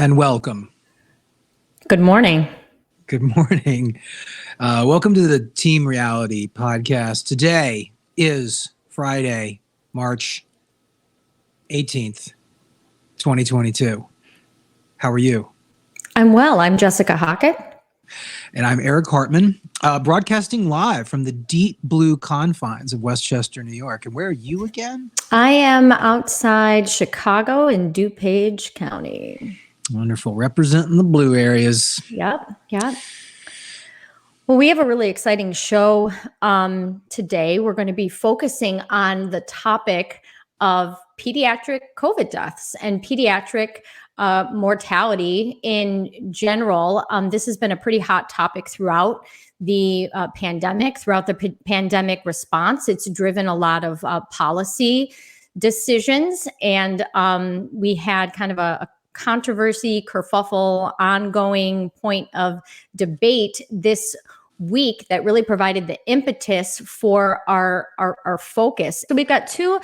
and welcome. Good morning. Good morning. Welcome to the Team Reality podcast. Today is Friday, March 18th, 2022. How are you? I'm well. I'm Jessica Hockett. And I'm Eric Hartman, broadcasting live from the deep blue confines of Westchester, New York. And where are you again? I am outside Chicago in DuPage County. Wonderful. Representing the blue areas. Yep. Well, we have a really exciting show today. We're going to be focusing on the topic of pediatric COVID deaths and pediatric mortality in general. This has been a pretty hot topic throughout the pandemic, throughout the pandemic response. It's driven a lot of policy decisions, and we had kind of a controversy, kerfuffle, ongoing point of debate this week that really provided the impetus for our focus. So we've got two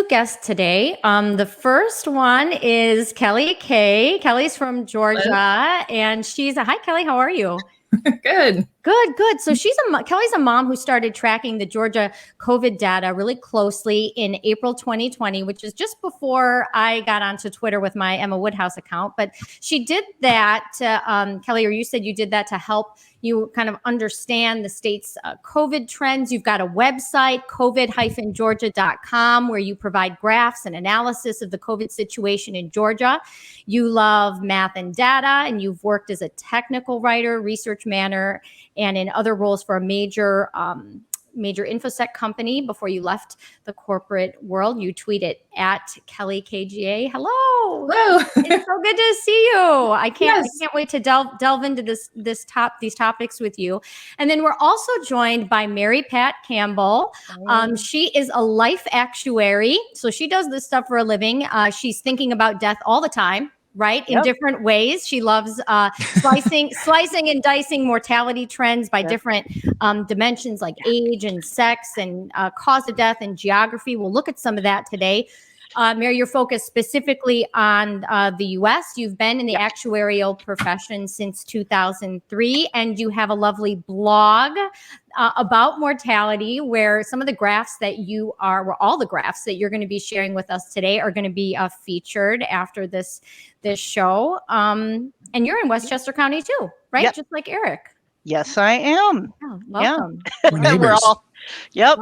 guests today. The first one is Kelley K. Kelley's from Georgia, and hi Kelley, how are you? Good. So Kelley's a mom who started tracking the Georgia COVID data really closely in April 2020, which is just before I got onto Twitter with my Emma Woodhouse account. But she did that, Kelley, or you said you did that to help you kind of understand the state's COVID trends. You've got a website, covid-georgia.com, where you provide graphs and analysis of the COVID situation in Georgia. You love math and data, and you've worked as a technical writer, research manager, and in other roles for a major infosec company before you left the corporate world. You tweeted at Kelley KGA. Hello. It's so good to see you. I can't wait to delve into these topics with you. And then we're also joined by Mary Pat Campbell. She is a life actuary. So she does this stuff for a living. She's thinking about death all the time. Right. In different ways. She loves slicing and dicing mortality trends by different dimensions like age and sex and cause of death and geography. We'll look at some of that today. Mary, you're focused specifically on the U.S. You've been in the actuarial profession since 2003, and you have a lovely blog about mortality, where some of the graphs that all the graphs that you're going to be sharing with us today are going to be featured after this show. And you're in Westchester County too, right? Just like Eric. Yes, I am. Oh, welcome. We're all. Yep.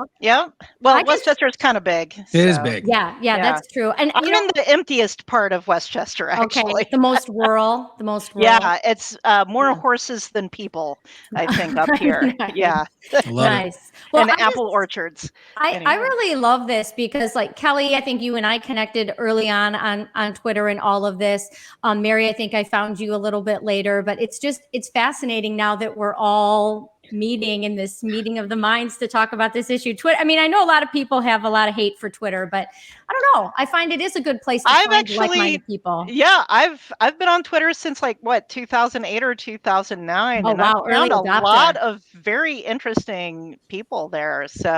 Well, Westchester is kind of big. It is big. Yeah, that's true. And I'm in the emptiest part of Westchester, actually. Okay, the most rural. Yeah, it's more horses than people, I think, up here. Nice. Yeah. Nice. Well, and apple orchards. I really love this because, like, Kelley, I think you and I connected early on Twitter and all of this. Mary, I think I found you a little bit later, but it's fascinating now that we're all meeting in this meeting of the minds to talk about this issue. Twitter. I mean, I know a lot of people have a lot of hate for Twitter, but I don't know. I find it is a good place to find like-minded people. Yeah, I've been on Twitter since 2008 or 2009. Oh, and wow. I found a lot of very interesting people there. So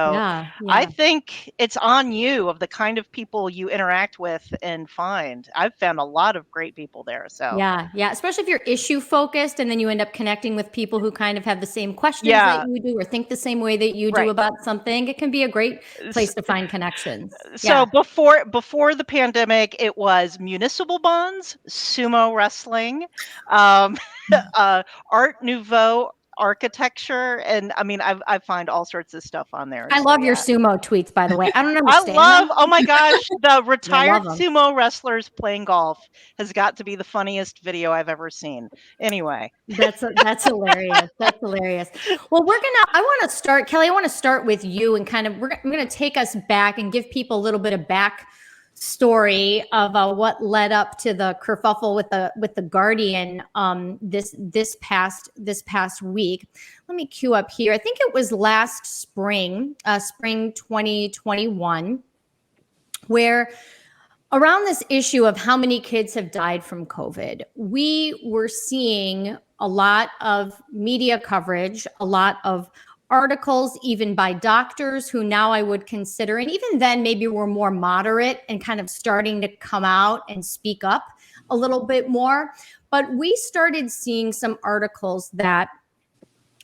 I think it's on you of the kind of people you interact with and find. I've found a lot of great people there. So yeah. Especially if you're issue focused and then you end up connecting with people who kind of have the same questions that you do or think the same way that you do about something. It can be a great place to find connections. So before the pandemic, it was municipal bonds, sumo wrestling, Art Nouveau architecture, and I mean, I find all sorts of stuff on there. I love your sumo tweets, by the way. I don't understand. Oh my gosh, the retired sumo wrestlers playing golf has got to be the funniest video I've ever seen. Anyway, that's hilarious. That's hilarious. Well, I want to start, Kelley. I want to start with you, and kind of I'm going to take us back and give people a little bit of back story of what led up to the kerfuffle with the Guardian this past week. Let me cue up here. I think it was last spring 2021, where around this issue of how many kids have died from COVID, we were seeing a lot of media coverage, a lot of articles, even by doctors who now I would consider, and even then maybe were more moderate and kind of starting to come out and speak up a little bit more. But we started seeing some articles that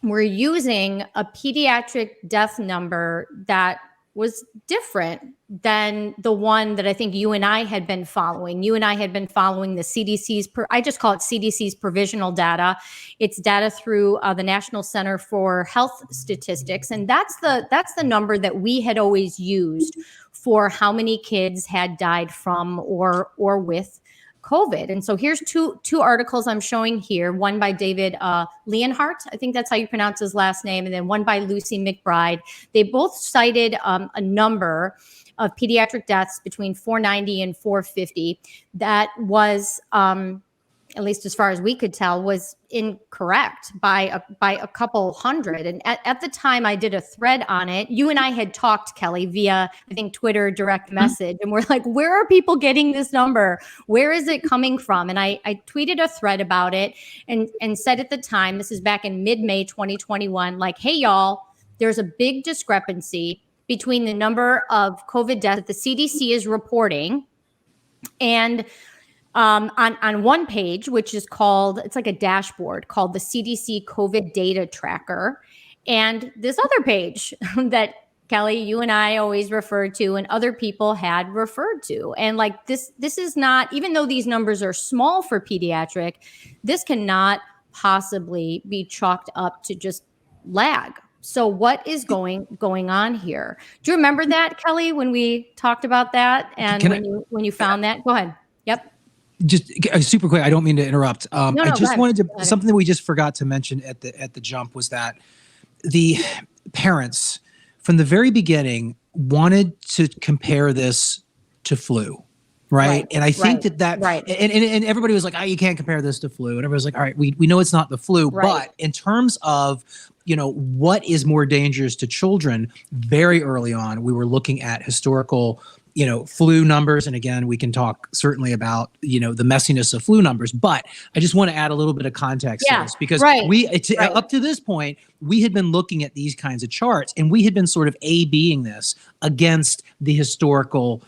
were using a pediatric death number that was different than the one that I think you and I had been following. You and I had been following the CDC's, I just call it CDC's provisional data. It's data through the National Center for Health Statistics. And that's the number that we had always used for how many kids had died from or with COVID. And so here's two articles I'm showing here, one by David Leonhardt, I think that's how you pronounce his last name, and then one by Lucy McBride. They both cited a number of pediatric deaths between 490 and 450 that was, at least as far as we could tell, was incorrect by a couple hundred. And at the time I did a thread on it. You and I had talked, Kelley, via, I think, Twitter direct message. And we're like, where are people getting this number? Where is it coming from? And I tweeted a thread about it and said at the time, this is back in mid-May 2021, like, hey, y'all, there's a big discrepancy between the number of COVID deaths that the CDC is reporting and on one page, which is called, it's like a dashboard called the CDC COVID data tracker. And this other page that Kelley, you and I always referred to and other people had referred to. And like this is not, even though these numbers are small for pediatric, this cannot possibly be chalked up to just lag. So what is going on here? Do you remember that, Kelley, when we talked about that and when you found that? Go ahead. Yep. Just super quick. I don't mean to interrupt. I just wanted to, something that we just forgot to mention at the jump was that the parents from the very beginning wanted to compare this to flu. Right. And I think that and everybody was like, oh, you can't compare this to flu. And everybody's like, all right, we know it's not the flu, but in terms of, what is more dangerous to children, very early on, we were looking at historical flu numbers. And again, we can talk certainly about, the messiness of flu numbers, but I just want to add a little bit of context to this because up to this point, we had been looking at these kinds of charts and we had been sort of A-Bing this against the historical,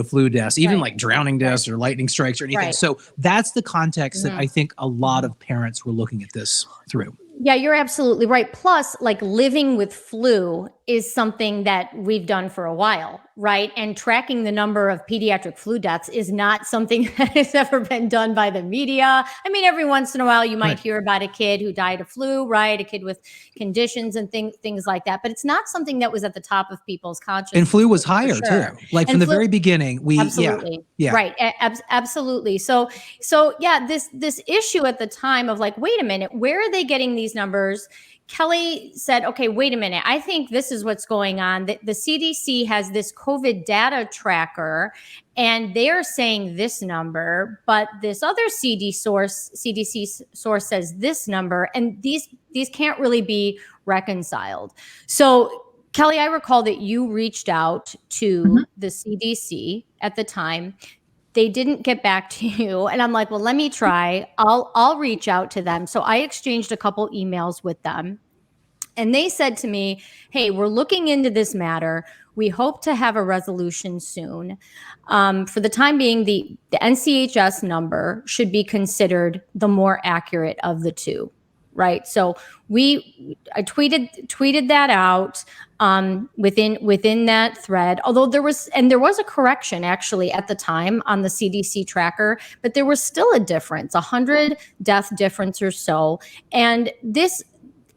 flu deaths, even like drowning deaths or lightning strikes or anything. So that's the context that I think a lot of parents were looking at this through. Yeah, you're absolutely right. Plus, like living with flu is something that we've done for a while, right? And tracking the number of pediatric flu deaths is not something that has ever been done by the media. I mean, every once in a while you might hear about a kid who died of flu, right? A kid with conditions and things like that. But it's not something that was at the top of people's consciousness. And flu was higher too. Like from the very beginning, absolutely. Right. Absolutely. So yeah, this issue at the time of like, wait a minute, where are they getting these numbers? Kelley said, okay, wait a minute. I think this is what's going on. The CDC has this COVID data tracker and they're saying this number, but this other CDC source says this number, and these can't really be reconciled. So Kelley, I recall that you reached out to the CDC at the time. They didn't get back to you. And I'm like, well, let me try. I'll reach out to them. So I exchanged a couple emails with them. And they said to me, hey, we're looking into this matter. We hope to have a resolution soon. For the time being, the NCHS number should be considered the more accurate of the two. Right. So I tweeted that out within that thread, although there was a correction actually at the time on the CDC tracker, but there was still a difference, 100 death difference or so. And this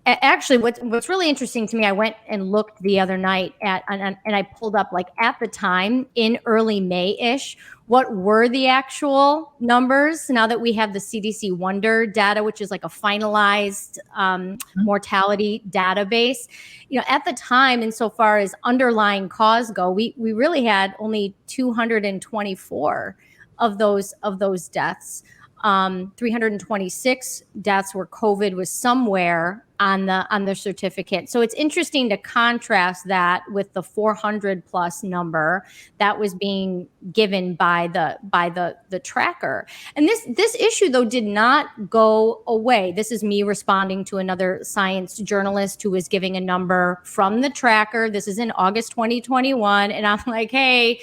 actually, what's really interesting to me, I went and looked the other night and I pulled up, like, at the time in early May-ish, what were the actual numbers now that we have the CDC Wonder data, which is like a finalized mortality database. At the time, insofar as underlying cause go, we really had only 224 of those deaths. 326 deaths where COVID was somewhere on the certificate. So it's interesting to contrast that with the 400 plus number that was being given by the tracker. And this issue, though, did not go away. This is me responding to another science journalist who was giving a number from the tracker. This is in August 2021. And I'm like, hey,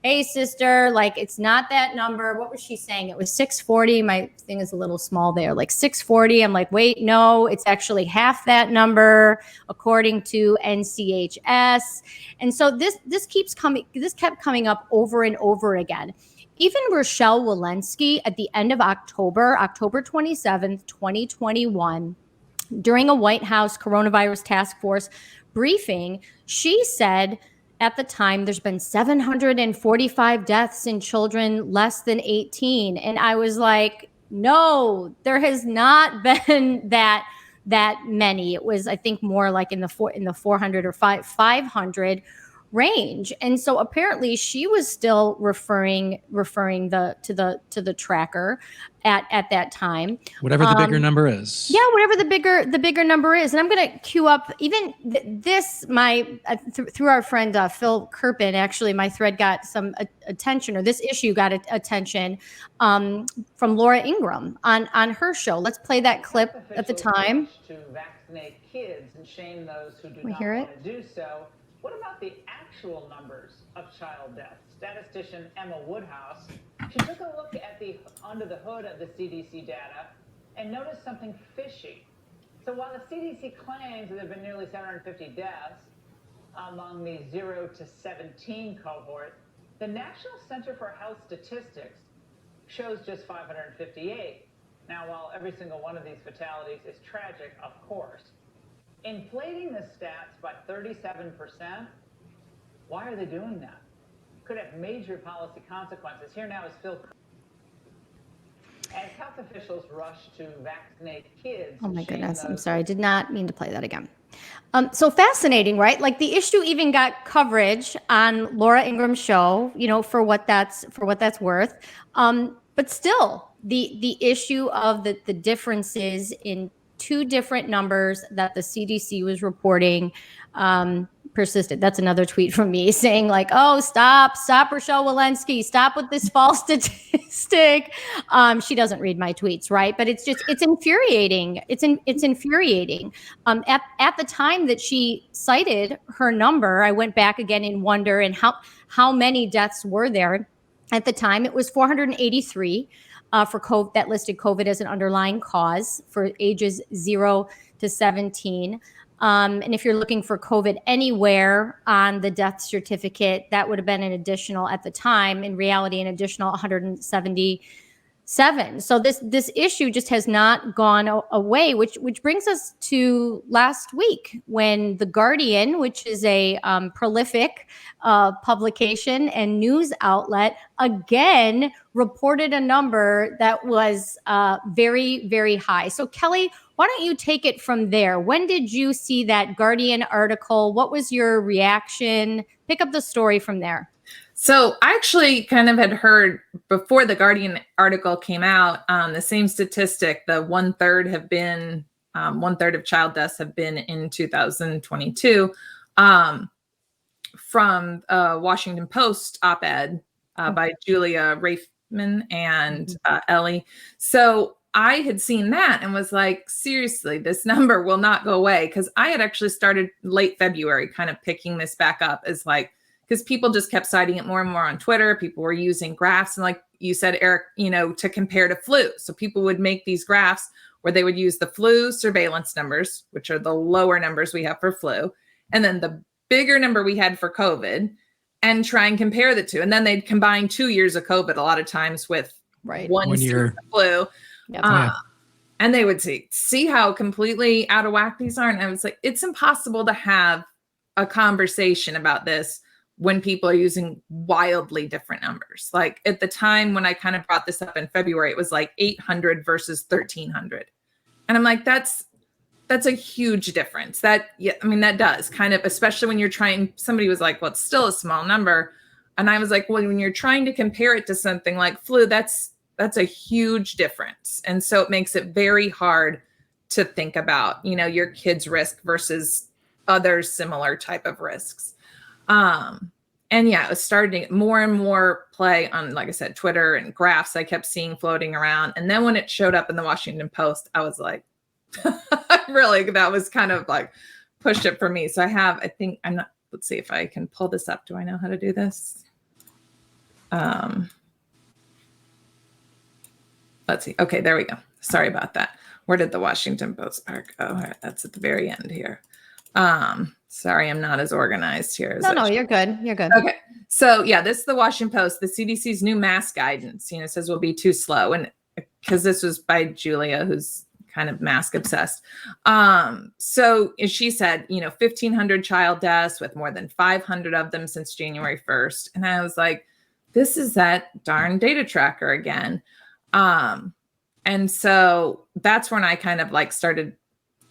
hey, sister, like, it's not that number. What was she saying? It was 640. My thing is a little small there, like 640. I'm like, wait, no, it's actually half that number according to NCHS. And so this kept coming up over and over again. Even Rochelle Walensky at the end of October 27th, 2021, during a White House coronavirus task force briefing, she said at the time there's been 745 deaths in children less than 18. And I was like, no, there has not been that many. It was, I think, more like in the 400 or 500 range. And so apparently she was still referring to the tracker at that time. Whatever the bigger number is. Yeah, whatever the bigger number is. And I'm going to queue up even this, through our friend Phil Kerpen, actually my thread got some attention, or this issue got attention from Laura Ingraham on her show. Let's play that clip at the time. To vaccinate kids and shame those who do not want to do so. What about the actual numbers of child deaths? Statistician Emma Woodhouse, she took a look at under the hood of the CDC data and noticed something fishy. So while the CDC claims that there have been nearly 750 deaths among the 0 to 17 cohort, the National Center for Health Statistics shows just 558. Now, while every single one of these fatalities is tragic, of course, inflating the stats by 37%, why are they doing that? Could have major policy consequences. Here now is Phil. As health officials rush to vaccinate kids. Oh my goodness, I'm sorry. I did not mean to play that again. So fascinating, right? Like the issue even got coverage on Laura Ingram's show, for what that's worth. But still, the issue of the differences in two different numbers that the CDC was reporting persisted. That's another tweet from me saying like, oh, stop Rochelle Walensky, stop with this false statistic. She doesn't read my tweets, right? But it's infuriating. It's infuriating. At the time that she cited her number, I went back again in wonder and how many deaths were there. At the time, it was 483 for COVID, that listed COVID as an underlying cause for ages 0 to 17. And if you're looking for COVID anywhere on the death certificate, that would have been an additional, at the time, in reality, an additional 177. So this issue just has not gone away, which brings us to last week when The Guardian, which is a prolific publication and news outlet, again reported a number that was very, very high. So Kelley, why don't you take it from there? When did you see that Guardian article? What was your reaction? Pick up the story from there. So I actually kind of had heard before the Guardian article came out, the same statistic, the one third of child deaths have been in 2022, from a Washington Post op-ed by Julia Raifman and Ellie. So I had seen that and was like, seriously, this number will not go away. Because I had actually started late February kind of picking this back up as like, because people just kept citing it more and more on Twitter. People were using graphs. And like you said, Eric, to compare to flu. So people would make these graphs where they would use the flu surveillance numbers, which are the lower numbers we have for flu, and then the bigger number we had for COVID, and try and compare the two. And then they'd combine 2 years of COVID a lot of times with one year of flu. Yep. And they would see how completely out of whack these are. And I was like, it's impossible to have a conversation about this when people are using wildly different numbers. Like at the time when I kind of brought this up in February, it was like 800 versus 1300. And I'm like, that's a huge difference. That does kind of, especially when you're trying, somebody was like, well, it's still a small number. And I was like, well, when you're trying to compare it to something like flu, that's a huge difference. And so it makes it very hard to think about, your kid's risk versus other similar type of risks. And yeah, it was starting more and more play on, like I said, Twitter and graphs I kept seeing floating around. And then when it showed up in the Washington Post, I was like, really, that was kind of like pushed it for me. So let's see if I can pull this up. Do I know how to do this? Let's see. Okay, there we go. Sorry about that. Where did the Washington Post part go? All right, that's at the very end here. Sorry, I'm not as organized here. No, you're good. You're good. Okay. So yeah, this is the Washington Post. The CDC's new mask guidance, says we'll be too slow. And because this was by Julia, who's kind of mask obsessed. So she said, 1,500 child deaths with more than 500 of them since January 1st. And I was like, this is that darn data tracker again. And so that's when I kind of started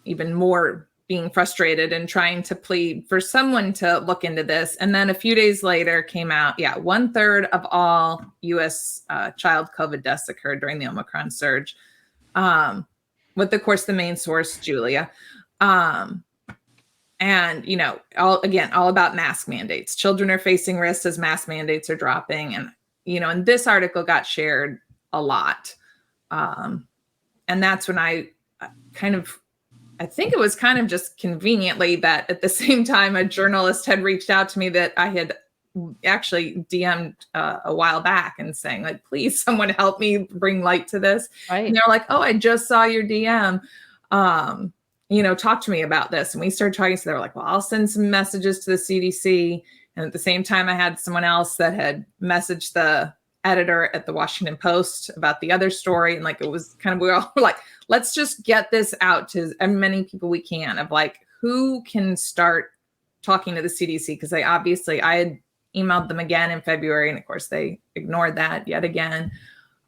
even more being frustrated and trying to plead for someone to look into this. And then a few days later came out, 1/3 of all US child COVID deaths occurred during the Omicron surge. With, of course, the main source, Julia. And, all about mask mandates. Children are facing risks as mask mandates are dropping. And, and this article got shared a lot. And that's when I think it was kind of just conveniently that at the same time, a journalist had reached out to me that I had actually DM'd a while back and saying, please, someone help me bring light to this. Right. And they're like, oh, I just saw your DM. Talk to me about this. And we started talking. So they were like, well, I'll send some messages to the CDC. And at the same time, I had someone else that had messaged the editor at the Washington Post about the other story. And it was kind of, we all were like, let's just get this out to as many people we can of who can start talking to the CDC. Because I had emailed them again in February. And of course they ignored that yet again.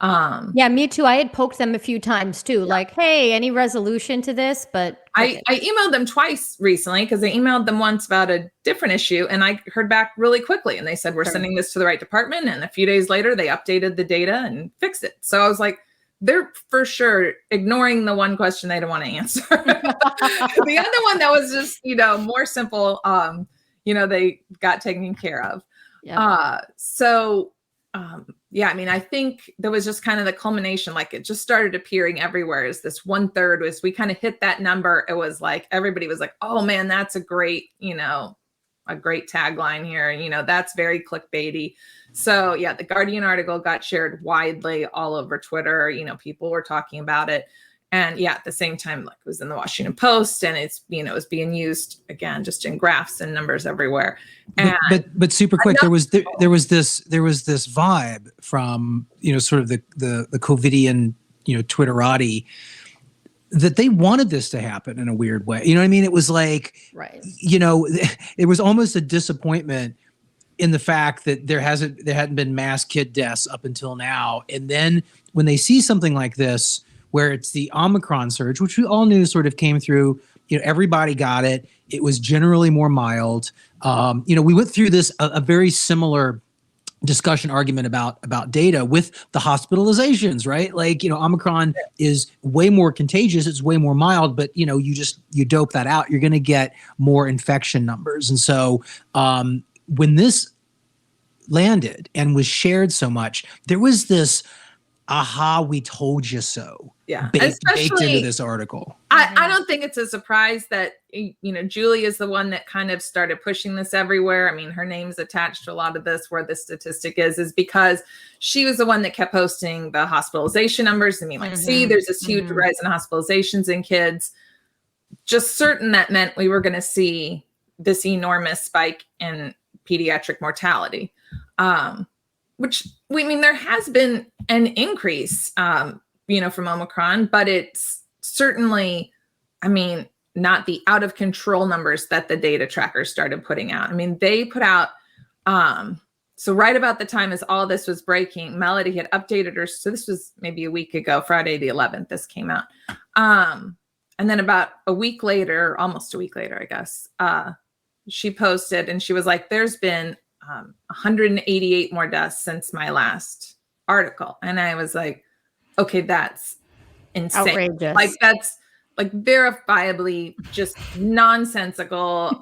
Yeah, me too. I had poked them a few times too. Hey, any resolution to this? But I emailed them twice recently because I emailed them once about a different issue and I heard back really quickly. And they said, we're sending this to the right department. And a few days later, they updated the data and fixed it. So I was like, they're for sure ignoring the one question they don't want to answer. The other one that was just, more simple, they got taken care of. Yep. I think there was just kind of the culmination, it just started appearing everywhere as this 1/3 was, we kind of hit that number. It was everybody was like, oh man, that's a great tagline here. That's very clickbaity. So yeah, the Guardian article got shared widely all over Twitter. People were talking about it. And yeah, at the same time, it was in the Washington Post and it's, it was being used again, just in graphs and numbers everywhere. And but super quick, there was this vibe from, sort of the COVIDian, Twitterati that they wanted this to happen in a weird way. You know what I mean? It was right. It was almost a disappointment in the fact that there hadn't been mass kid deaths up until now. And then when they see something like this, where it's the Omicron surge, which we all knew sort of came through, everybody got it. It was generally more mild. We went through this, a very similar discussion argument about data with the hospitalizations, right? Omicron is way more contagious. It's way more mild, but you dope that out, you're going to get more infection numbers. And so when this landed and was shared so much, there was this, aha, we told you so. Yeah. Baked into this article. I don't think it's a surprise that, Julie is the one that kind of started pushing this everywhere. I mean, her name's attached to a lot of this, where the statistic is because she was the one that kept posting the hospitalization numbers. I mean, see, there's this huge rise in hospitalizations in kids. Just certain that meant we were going to see this enormous spike in pediatric mortality. Which there has been an increase, from Omicron, but it's certainly, not the out of control numbers that the data trackers started putting out. They put out, so right about the time as all this was breaking, Melody had updated her. So this was maybe a week ago, Friday the 11th, this came out. And then about a week later, almost a week later, I guess, she posted and she was like, there's been 188 more deaths since my last article. And I was like, okay, that's insane. Outrageous. That's verifiably just nonsensical.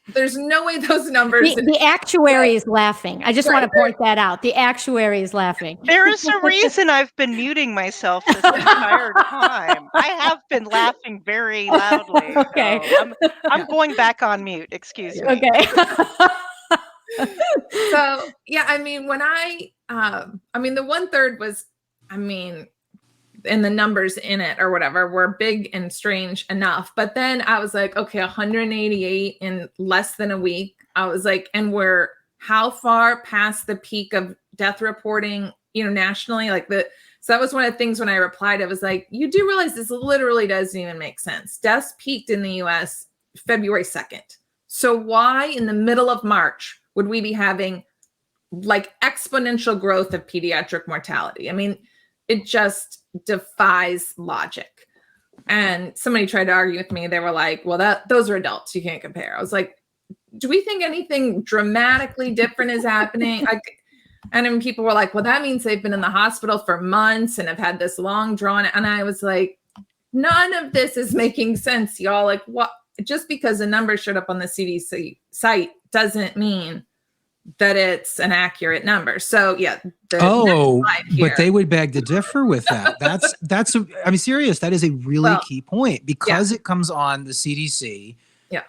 There's no way those numbers. The actuary is laughing. I just want to point that out. The actuary is laughing. There is a reason I've been muting myself this entire time. I have been laughing very loudly. Okay. So I'm going back on mute. Excuse me. Okay. So yeah, I mean, when the 1/3 was, I mean, and the numbers in it or whatever were big and strange enough. But then I was like, okay, 188 in less than a week. I was like, and we're how far past the peak of death reporting, nationally? So that was one of the things when I replied, I was like, you do realize this literally doesn't even make sense. Deaths peaked in the US February 2nd. So why in the middle of March would we be having exponential growth of pediatric mortality? I mean, it just defies logic. And somebody tried to argue with me. They were like, well, those are adults. You can't compare. I was like, do we think anything dramatically different is happening? And then people were like, well, that means they've been in the hospital for months and have had this long drawn. And I was like, none of this is making sense, y'all. Like, what? Just because a number showed up on the CDC site doesn't mean that it's an accurate number. So yeah. But they would beg to differ with that. I'm serious. That is a really key point because it comes on the CDC. Yeah.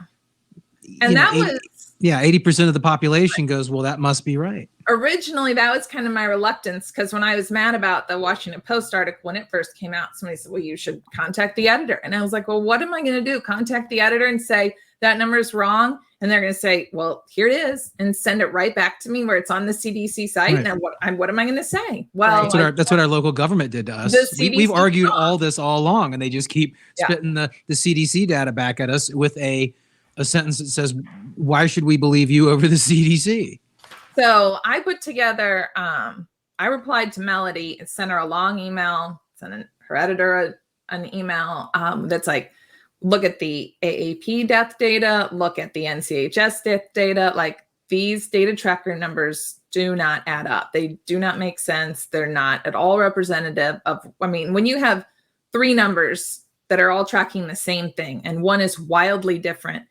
And that was 80% of the population goes, well, that must be right. Originally, that was kind of my reluctance because when I was mad about the Washington Post article when it first came out, somebody said, well, you should contact the editor. And I was like, well, what am I going to do? Contact the editor and say that number is wrong? And they're going to say, well, here it is, and send it right back to me where it's on the CDC site. Right. And what am I going to say? Well, that's what our local government did to us. We've argued all this all along, and they just keep spitting the CDC data back at us with a sentence that says, why should we believe you over the CDC? So I put together, I replied to Melody and sent her a long email, sent her editor an email that's like, look at the AAP death data, look at the NCHS death data. Like, these data tracker numbers do not add up. They do not make sense. They're not at all representative of, when you have 3 numbers that are all tracking the same thing and one is wildly different,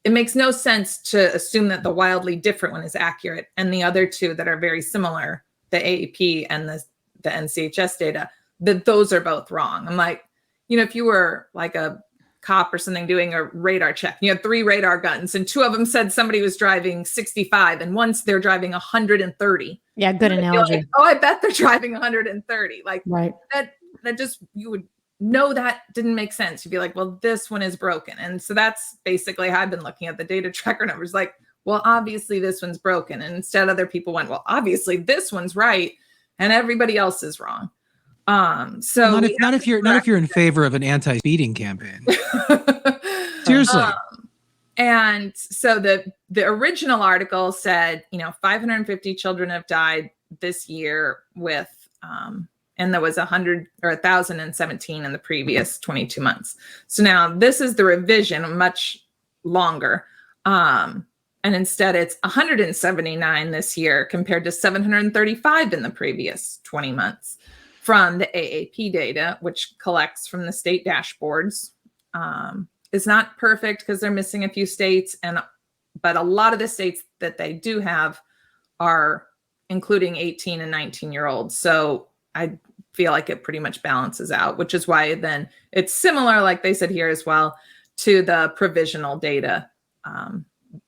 it makes no sense to assume that the wildly different one is accurate and the other 2 that are very similar, the AAP and the NCHS data, that those are both wrong. I'm like, if you were like a cop or something doing a radar check, you had 3 radar guns and 2 of them said somebody was driving 65 and once they're driving 130. Yeah, good analogy. Like, I bet they're driving 130. Like, right. That just, you would know that didn't make sense. You'd be like, well, this one is broken. And so that's basically how I've been looking at the data tracker numbers. Like, well, obviously this one's broken. And instead other people went, well, obviously this one's right and everybody else is wrong. So not if you're in favor of an anti-speeding campaign. Seriously. And so the original article said, 550 children have died this year with, and there was 100 or 1,017 in the previous 22 months. So now this is the revision, much longer. And instead it's 179 this year compared to 735 in the previous 20 months from the AAP data, which collects from the state dashboards. It's not perfect because they're missing a few states, but a lot of the states that they do have are including 18 and 19-year-olds. So I feel like it pretty much balances out, which is why then it's similar, like they said here as well, to the provisional data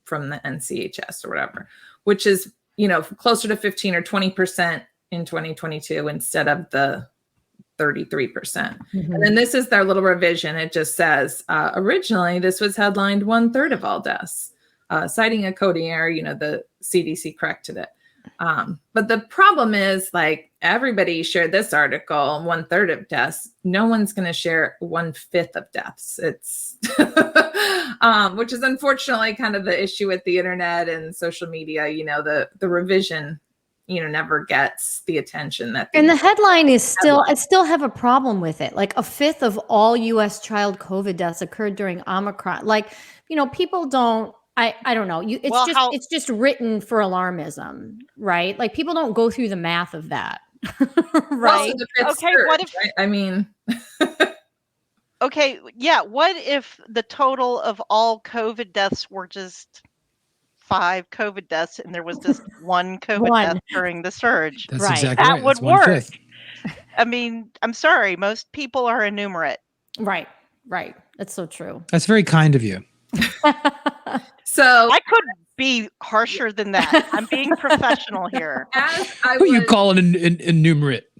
from the NCHS or whatever, which is, closer to 15 or 20% in 2022 instead of the 33%. Mm-hmm. And then this is their little revision. It just says, originally this was headlined 1/3 of all deaths, citing a coding error, the CDC corrected it. But the problem is, like, everybody shared this article, 1/3 of deaths. No one's going to share 1/5 of deaths. It's, which is unfortunately kind of the issue with the internet and social media. The revision, never gets the attention that. And the headline is still, I still have a problem with it. Like, 1/5 of all U.S. child COVID deaths occurred during Omicron. Like, people don't. I don't know. It's just written for alarmism, right? Like, people don't go through the math of that, right? Okay, what if? Right? Okay, yeah. What if the total of all COVID deaths were just 5 COVID deaths, and there was just 1 COVID death during the surge? That's exactly that right. would work. I'm sorry. Most people are enumerate. Right. That's so true. That's very kind of you. So I could be harsher than that. I'm being professional here. Who you calling an enumerate?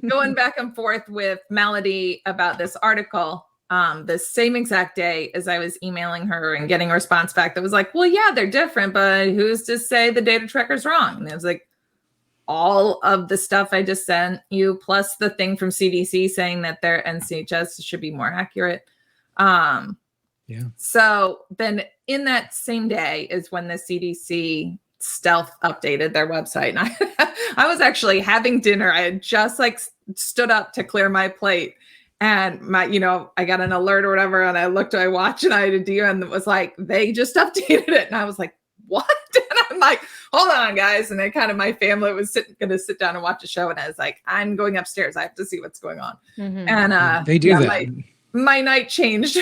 Going back and forth with Melody about this article, the same exact day as I was emailing her and getting a response back that was like, well, yeah, they're different, but who's to say the data tracker's wrong? And it was like, all of the stuff I just sent you, plus the thing from CDC saying that their NCHS should be more accurate. So then in that same day is when the CDC stealth updated their website. And I was actually having dinner. I had just like stood up to clear my plate, and I got an alert or whatever. And I looked at my watch and I had a deal, and it was like, they just updated it. And I was like, what? And I'm like, hold on, guys. And then kind of my family was going to sit down and watch a show. And I was like, I'm going upstairs. I have to see what's going on. Mm-hmm. And they do that. My night changed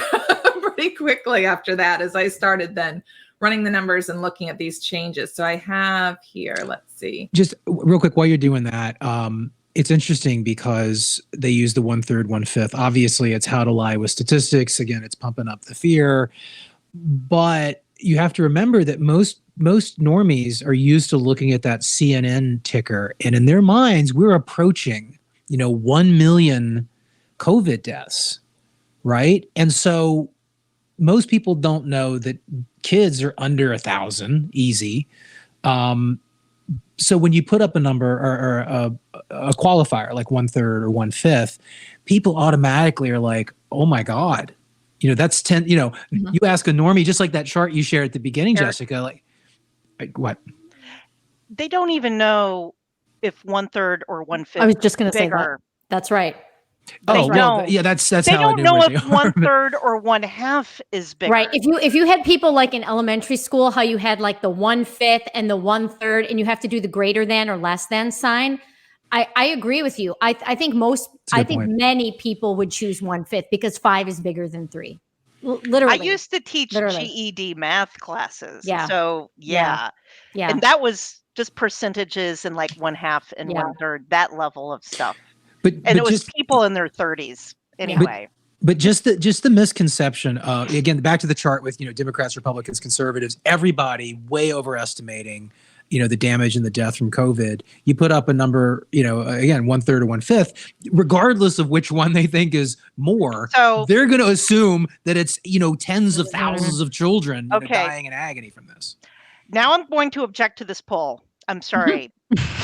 pretty quickly after that, as I started then running the numbers and looking at these changes. So I have here, let's see. Just real quick, while you're doing that, it's interesting because they use the 1/3, 1/5. Obviously, it's how to lie with statistics. Again, it's pumping up the fear. But you have to remember that most normies are used to looking at that CNN ticker, and in their minds, we're approaching, 1 million COVID deaths, right? And so most people don't know that kids are under 1,000 easy. So when you put up a number or a qualifier like 1/3 or 1/5, people automatically are like, oh my God. That's 10, mm-hmm. You ask a normie, just like that chart you shared at the beginning, Jessica, like what? They don't even know if 1/3 or 1/5. I was just going to say that. That's right. That's how they don't know if 1/3 or 1/2 is bigger. Right. If you had people like in elementary school, how you had like the 1/5 and the 1/3, and you have to do the greater than or less than sign. I agree with you. I think many people would choose 1/5 because 5 is bigger than 3. Literally. I used to teach GED math classes. Yeah. So yeah. And that was just percentages and like 1/2 and 1/3, that level of stuff. But it was just people in their 30s anyway. But just the misconception of, again, back to the chart with, Democrats, Republicans, conservatives, everybody way overestimating, the damage and the death from COVID. You put up a number, again, 1/3 or 1/5, regardless of which one they think is more, so they're going to assume that it's, tens of thousands of children dying in agony from this. Now I'm going to object to this poll. I'm sorry,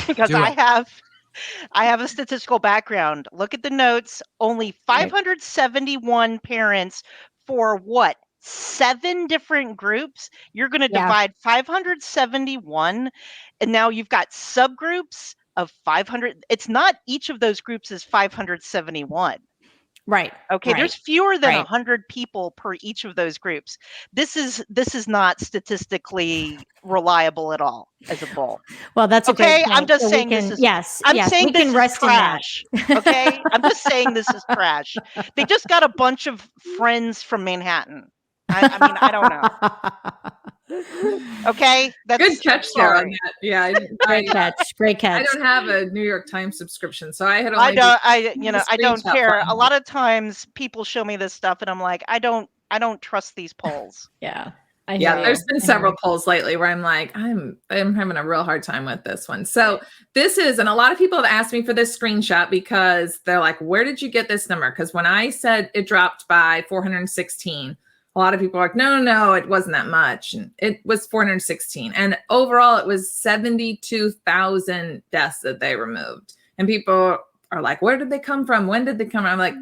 because I have a statistical background. Look at the notes. Only 571 parents for what? 7 different groups. You're going to divide 571, and now you've got subgroups of 500. It's not each of those groups is 571. Right. Okay. Right. There's fewer than 100 people per each of those groups. This is not statistically reliable at all as a poll. Well, that's okay. A great I'm just so saying can, this is. Yes. I'm saying this is trash. Okay. I'm just saying this is trash. They just got a bunch of friends from Manhattan. I mean, I don't know. Okay, that's good catch there on that. Yeah, great catch. I don't have a New York Times subscription, so I had. I don't care. A lot of times people show me this stuff, and I'm like, I don't trust these polls. Yeah. There's been several polls lately where I'm like, I'm having a real hard time with this one. So this is, and a lot of people have asked me for this screenshot because they're like, where did you get this number? Because when I said it dropped by 416. A lot of people are like, no, it wasn't that much. And it was 416. And overall, it was 72,000 deaths that they removed. And people are like, where did they come from? When did they come from? I'm like,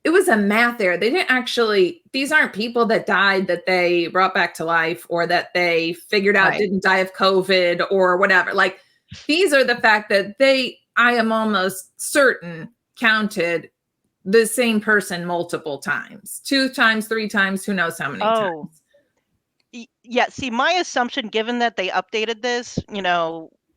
it was a math error. They didn't actually, these aren't people that died that they brought back to life or that they figured out didn't die of COVID or whatever. Like, these are the fact that I am almost certain, counted the same person multiple times, 2 times, 3 times, who knows how many times. Yeah. See, my assumption, given that they updated this,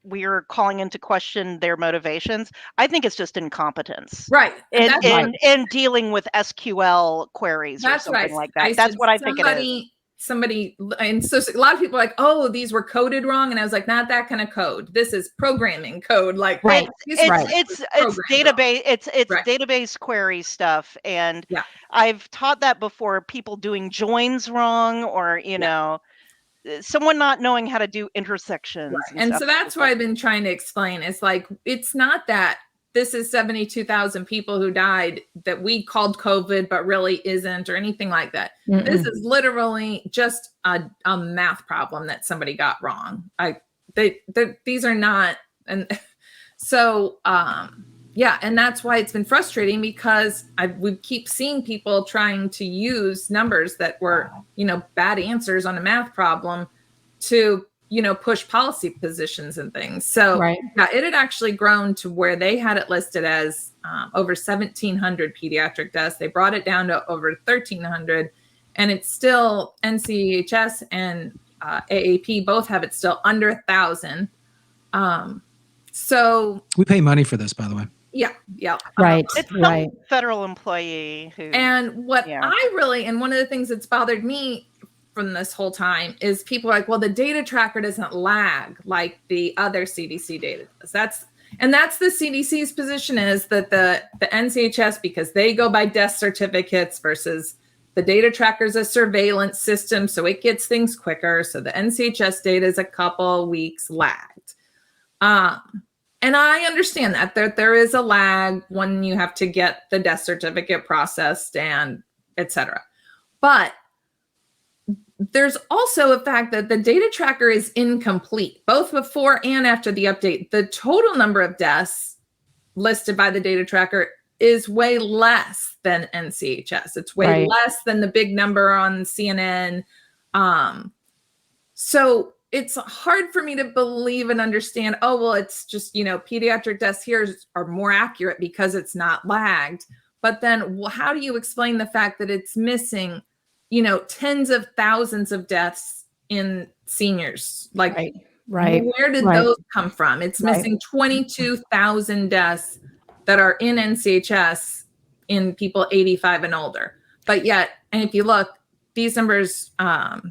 we're calling into question their motivations. I think it's just incompetence. Right. In dealing with SQL queries or something like that. That's what I think it is. Somebody, and so a lot of people are like, oh, these were coded wrong. And I was like, not that kind of code. This is programming code. Like, it's database, it's database query stuff. And I've taught that before, people doing joins wrong or, someone not knowing how to do intersections. Right. And so that's what I've been trying to explain. It's like, it's not that this is 72,000 people who died that we called COVID, but really isn't, or anything like that. Mm-mm. This is literally just a math problem that somebody got wrong. These are not, and so, yeah, and that's why it's been frustrating, because we keep seeing people trying to use numbers that were, bad answers on a math problem to, push policy positions and things. So yeah, it had actually grown to where they had it listed as over 1,700 pediatric deaths. They brought it down to over 1,300, and it's still NCHS and AAP both have it still under 1,000. So we pay money for this, by the way. Yeah. Right. It's some federal employee who. And one of the things that's bothered me from this whole time is people are like, well, the data tracker doesn't lag like the other CDC data does. That's the CDC's position, is that the NCHS, because they go by death certificates versus the data tracker is a surveillance system, so it gets things quicker. So the NCHS data is a couple weeks lagged. And I understand that there is a lag when you have to get the death certificate processed and et cetera. But there's also a fact that the data tracker is incomplete, both before and after the update. The total number of deaths listed by the data tracker is way less than NCHS. It's way less than the big number on CNN. So it's hard for me to believe and understand, oh, well, it's just, pediatric deaths here are more accurate because it's not lagged. But then how do you explain the fact that it's missing, tens of thousands of deaths in seniors? Like, where did those come from? It's missing 22,000 deaths that are in NCHS in people 85 and older. But yet, and if you look, these numbers,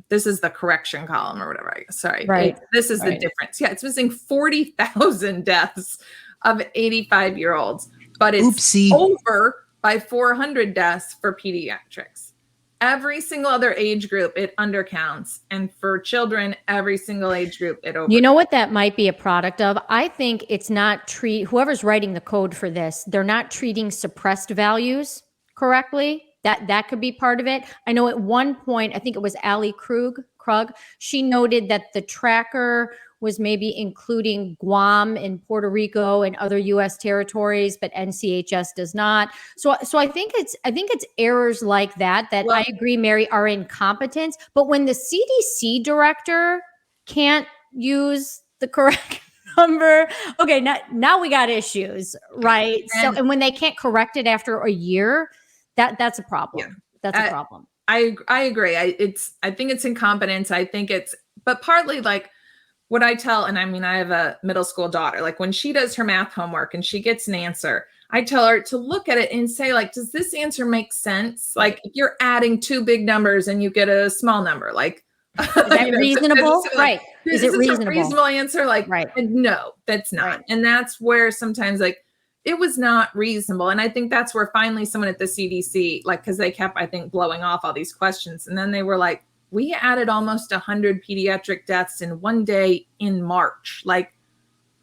this is the correction column or whatever. Sorry. This is the difference. Yeah, it's missing 40,000 deaths of 85-year-olds, but it's over by 400 deaths for pediatrics. Every single other age group, it undercounts. And for children, every single age group, it overcounts. You know what that might be a product of? I think it's not whoever's writing the code for this, they're not treating suppressed values correctly. That could be part of it. I know at one point, I think it was Allie Krug, she noted that the tracker was maybe including Guam and Puerto Rico and other U.S. territories, but NCHS does not. So I think it's errors like that I agree, Mary, are incompetence. But when the CDC director can't use the correct number, okay, now we got issues, right? And when they can't correct it after a year, that's a problem. Yeah. That's a problem. I agree. I think it's incompetence. I think but partly like what I tell, and I mean, I have a middle school daughter, like when she does her math homework and she gets an answer, I tell her to look at it and say, like, does this answer make sense? Like if you're adding two big numbers and you get a small number, like, is that reasonable? Right. Is it reasonable? A reasonable answer? Like, no, that's not. Right. And that's where sometimes like, it was not reasonable. And I think that's where finally someone at the CDC, like, because they kept, I think, blowing off all these questions. And then they were like, we added almost 100 pediatric deaths in one day in March. Like,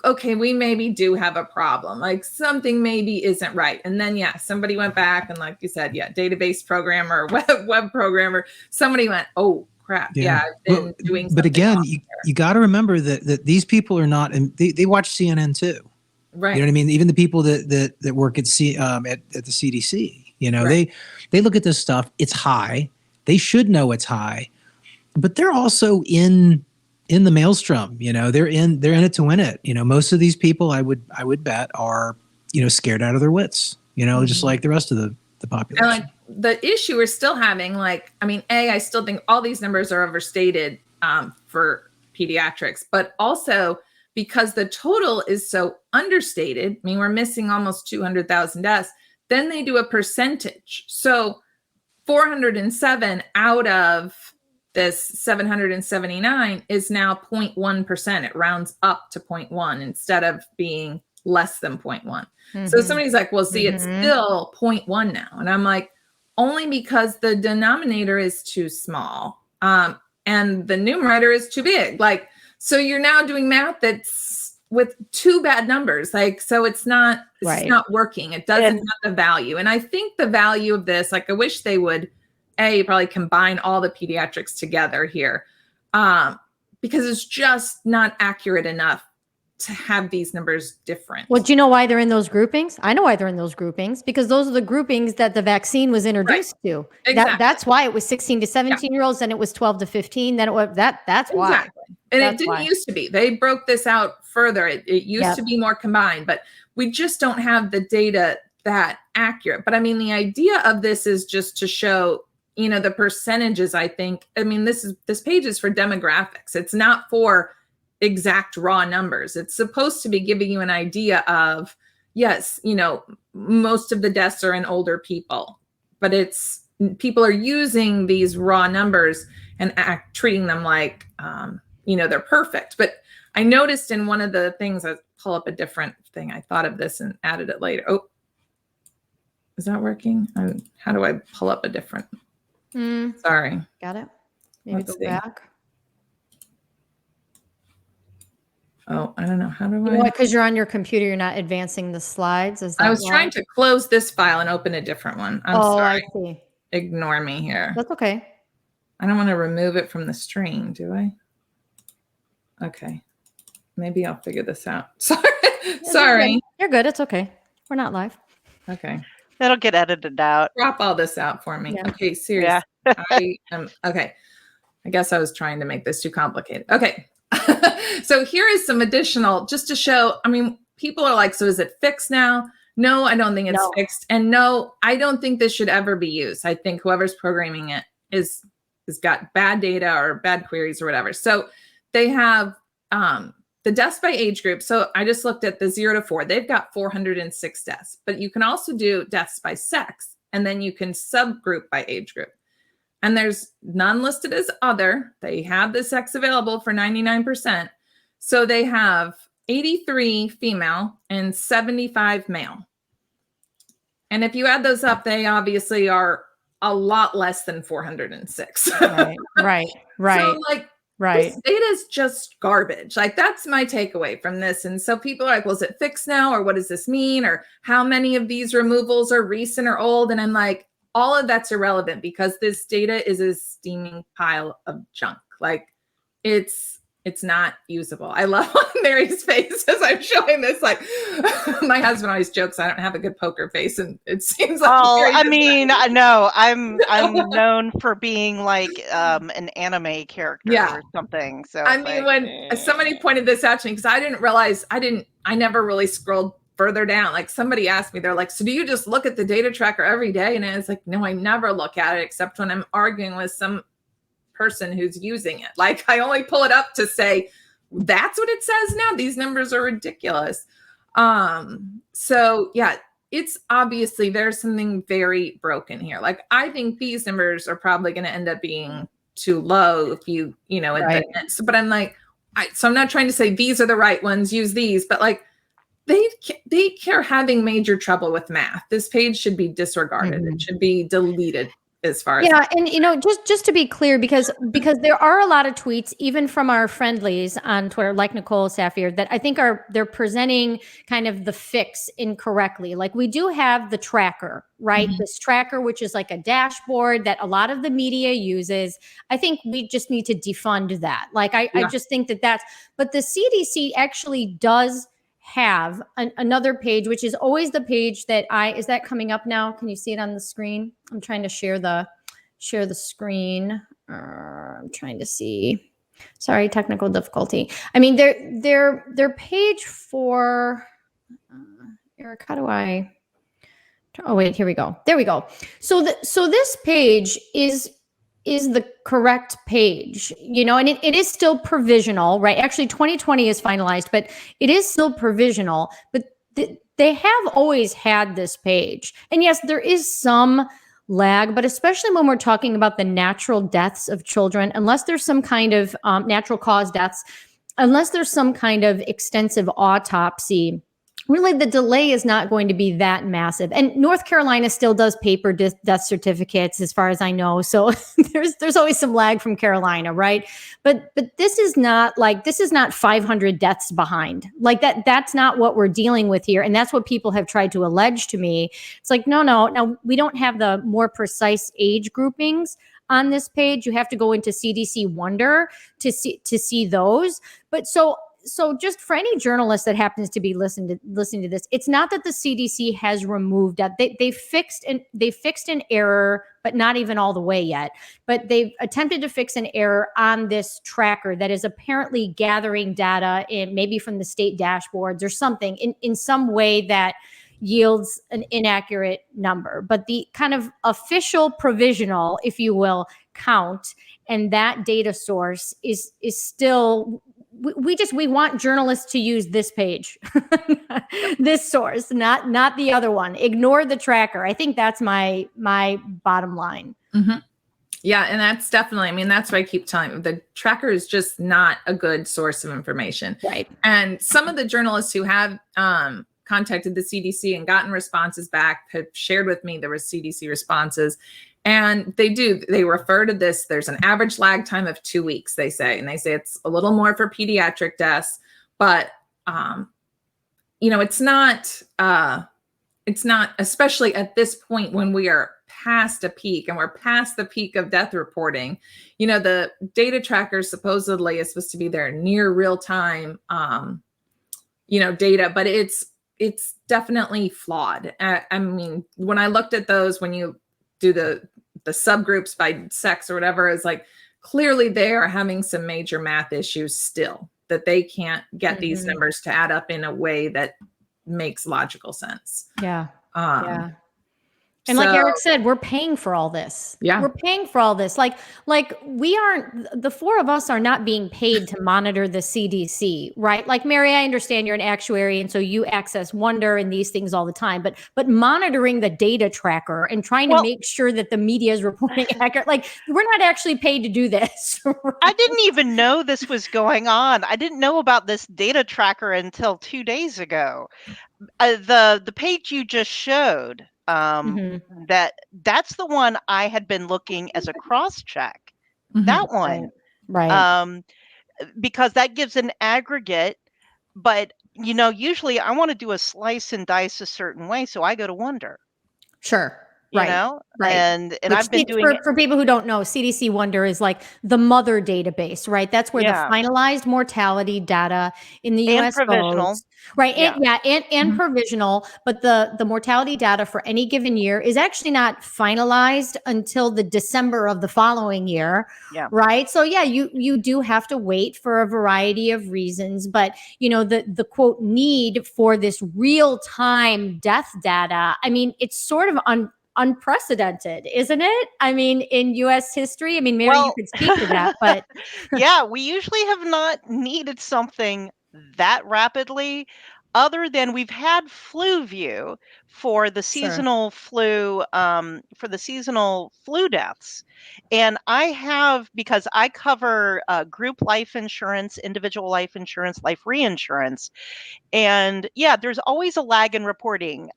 okay, we maybe do have a problem. Like something maybe isn't right. And then, somebody went back and like you said, database programmer, web programmer, somebody went, oh, crap. Yeah, I've been doing something. But again, you got to remember that these people are not, and they watch CNN too. Right. You know what I mean? Even the people that work at the CDC, they look at this stuff. It's high. They should know it's high, but they're also in the maelstrom. They're in it to win it. Most of these people, I would bet, are scared out of their wits. Just like the rest of the population. And like the issue we're still having, I still think all these numbers are overstated for pediatrics, but also because the total is so understated, we're missing almost 200,000 deaths, then they do a percentage. So 407 out of this 779 is now 0.1%. It rounds up to 0.1 instead of being less than 0.1. Mm-hmm. So somebody's like, well, see, it's still 0.1 now. And I'm like, only because the denominator is too small. and the numerator is too big. Like, so you're now doing math that's with two bad numbers. Like, so it's not working. It doesn't have the value. And I think the value of this, like, I wish they would probably combine all the pediatrics together here, because it's just not accurate enough to have these numbers different. Well, do you know why they're in those groupings? I know why they're in those groupings, because those are the groupings that the vaccine was introduced to. Exactly. That's why it was 16 to 17 year olds, and it was 12 to 15. Then it was that's why. Exactly. And it didn't used to be. They broke this out further. It used to be more combined, but we just don't have the data that accurate. But I mean, the idea of this is just to show, you know, the percentages, I think. I mean, this page is for demographics. It's not for exact raw numbers. It's supposed to be giving you an idea of, yes, you know, most of the deaths are in older people, but people are using these raw numbers and treating them like, you know, they're perfect. But I noticed in one of the things, I pull up a different thing. I thought of this and added it later. Oh, is that working? How do I pull up a different? Sorry. Got it. Maybe go back. Oh, I don't know. How do I? You know what? Because you're on your computer, you're not advancing the slides. I was trying to close this file and open a different one. I'm sorry. I see. Ignore me here. That's okay. I don't want to remove it from the stream, do I? Okay. Maybe I'll figure this out. Sorry. You're good. It's okay. We're not live. Okay. It'll get edited out. Drop all this out for me. Yeah. Okay, seriously. Yeah. Okay. I guess I was trying to make this too complicated. Okay. So here is some additional, just to show, I mean, people are like, so is it fixed now? No, I don't think it's fixed. And no, I don't think this should ever be used. I think whoever's programming it has got bad data or bad queries or whatever. So they have the deaths by age group. So I just looked at the 0 to 4. They've got 406 deaths, but you can also do deaths by sex, and then you can subgroup by age group. And there's none listed as other. They have the sex available for 99%. So they have 83 female and 75 male. And if you add those up, they obviously are a lot less than 406. Right. So like, this data is just garbage. Like, that's my takeaway from this. And so people are like, well, is it fixed now? Or what does this mean? Or how many of these removals are recent or old? And I'm like, all of that's irrelevant, because this data is a steaming pile of junk. Like, it's not usable. I love Mary's face as I'm showing this. Like, my husband always jokes I don't have a good poker face, and it seems like. Oh, I mean, no, I'm known for being like an anime character or something. So I mean, when somebody pointed this out to me, because I didn't realize, I never really scrolled further down. Like, somebody asked me, they're like, so do you just look at the data tracker every day? And it's like, no, I never look at it except when I'm arguing with some person who's using it. Like, I only pull it up to say, that's what it says now. These numbers are ridiculous. So yeah, it's obviously there's something very broken here. Like, I think these numbers are probably going to end up being too low if you know, but I'm like, so I'm not trying to say these are the right ones, use these, but like, they are having major trouble with math. This page should be disregarded. It should be deleted as far as. Yeah. And, you know, just to be clear, because there are a lot of tweets, even from our friendlies on Twitter, like Nicole Safier, that I think they're presenting kind of the fix incorrectly. Like, we do have the tracker, right? This tracker, which is like a dashboard that a lot of the media uses. I think we just need to defund that. Like, I just think but the CDC actually does have another page, which is always the page that is that coming up now? Can you see it on the screen? I'm trying to share the screen. I'm trying to see. Sorry, technical difficulty. I mean, their page for Eric. How do I? Oh wait, here we go. There we go. So this page is the correct page, you know, and it is still provisional, right? Actually, 2020 is finalized, but it is still provisional. But they have always had this page. And yes, there is some lag, but especially when we're talking about the natural deaths of children, unless there's some kind of natural cause deaths, unless there's some kind of extensive autopsy really the delay is not going to be that massive. And North Carolina still does paper death certificates, as far as I know. So there's always some lag from Carolina, right? But this is not 500 deaths behind. Like that's not what we're dealing with here. And that's what people have tried to allege to me. It's like, no. Now, we don't have the more precise age groupings on this page. You have to go into CDC Wonder to see those. But so just for any journalist that happens to be listening to this, it's not that the CDC has removed that. They fixed an error, but not even all the way yet. But they've attempted to fix an error on this tracker that is apparently gathering data maybe from the state dashboards or something in some way that yields an inaccurate number. But the kind of official provisional, if you will, count and that data source is still. We want journalists to use this page, this source, not the other one. Ignore the tracker. I think that's my bottom line. Mm-hmm. Yeah, and that's definitely. I mean, that's what I keep telling you. The tracker is just not a good source of information. Right. And some of the journalists who have contacted the CDC and gotten responses back have shared with me there were CDC responses. And they refer to this. There's an average lag time of 2 weeks, they say. And they say it's a little more for pediatric deaths, but, it's not, especially at this point when we are past a peak and we're past the peak of death reporting. The data tracker supposedly is supposed to be their near real time, data, but it's definitely flawed. I mean, when I looked at those, when you do the subgroups by sex or whatever, is like clearly they are having some major math issues still, that they can't get these numbers to add up in a way that makes logical sense. Yeah. And like Eric said, we're paying for all this. Yeah. We're paying for all this. Like we aren't, the four of us are not being paid to monitor the CDC, right? Like Mary, I understand you're an actuary and so you access Wonder and these things all the time, but monitoring the data tracker and trying to make sure that the media is reporting accurate, like we're not actually paid to do this. Right? I didn't even know this was going on. I didn't know about this data tracker until 2 days ago. The page you just showed, that's the one I had been looking as a cross check. That one, right? Because that gives an aggregate, but usually I want to do a slice and dice a certain way, so I go to Wonder. Sure. Right. And I've been doing for people who don't know, CDC Wonder is like the mother database, right? That's where the finalized mortality data in the US goes. Right. And provisional, but the mortality data for any given year is actually not finalized until the December of the following year. Yeah. Right. So you do have to wait for a variety of reasons, but the quote need for this real-time death data, I mean, it's sort of unprecedented, isn't it? I mean, in US history, I mean, Mary, you could speak to that, but yeah, we usually have not needed something that rapidly, other than we've had FluView for the seasonal flu, deaths. And I have, because I cover group life insurance, individual life insurance, life reinsurance. And there's always a lag in reporting.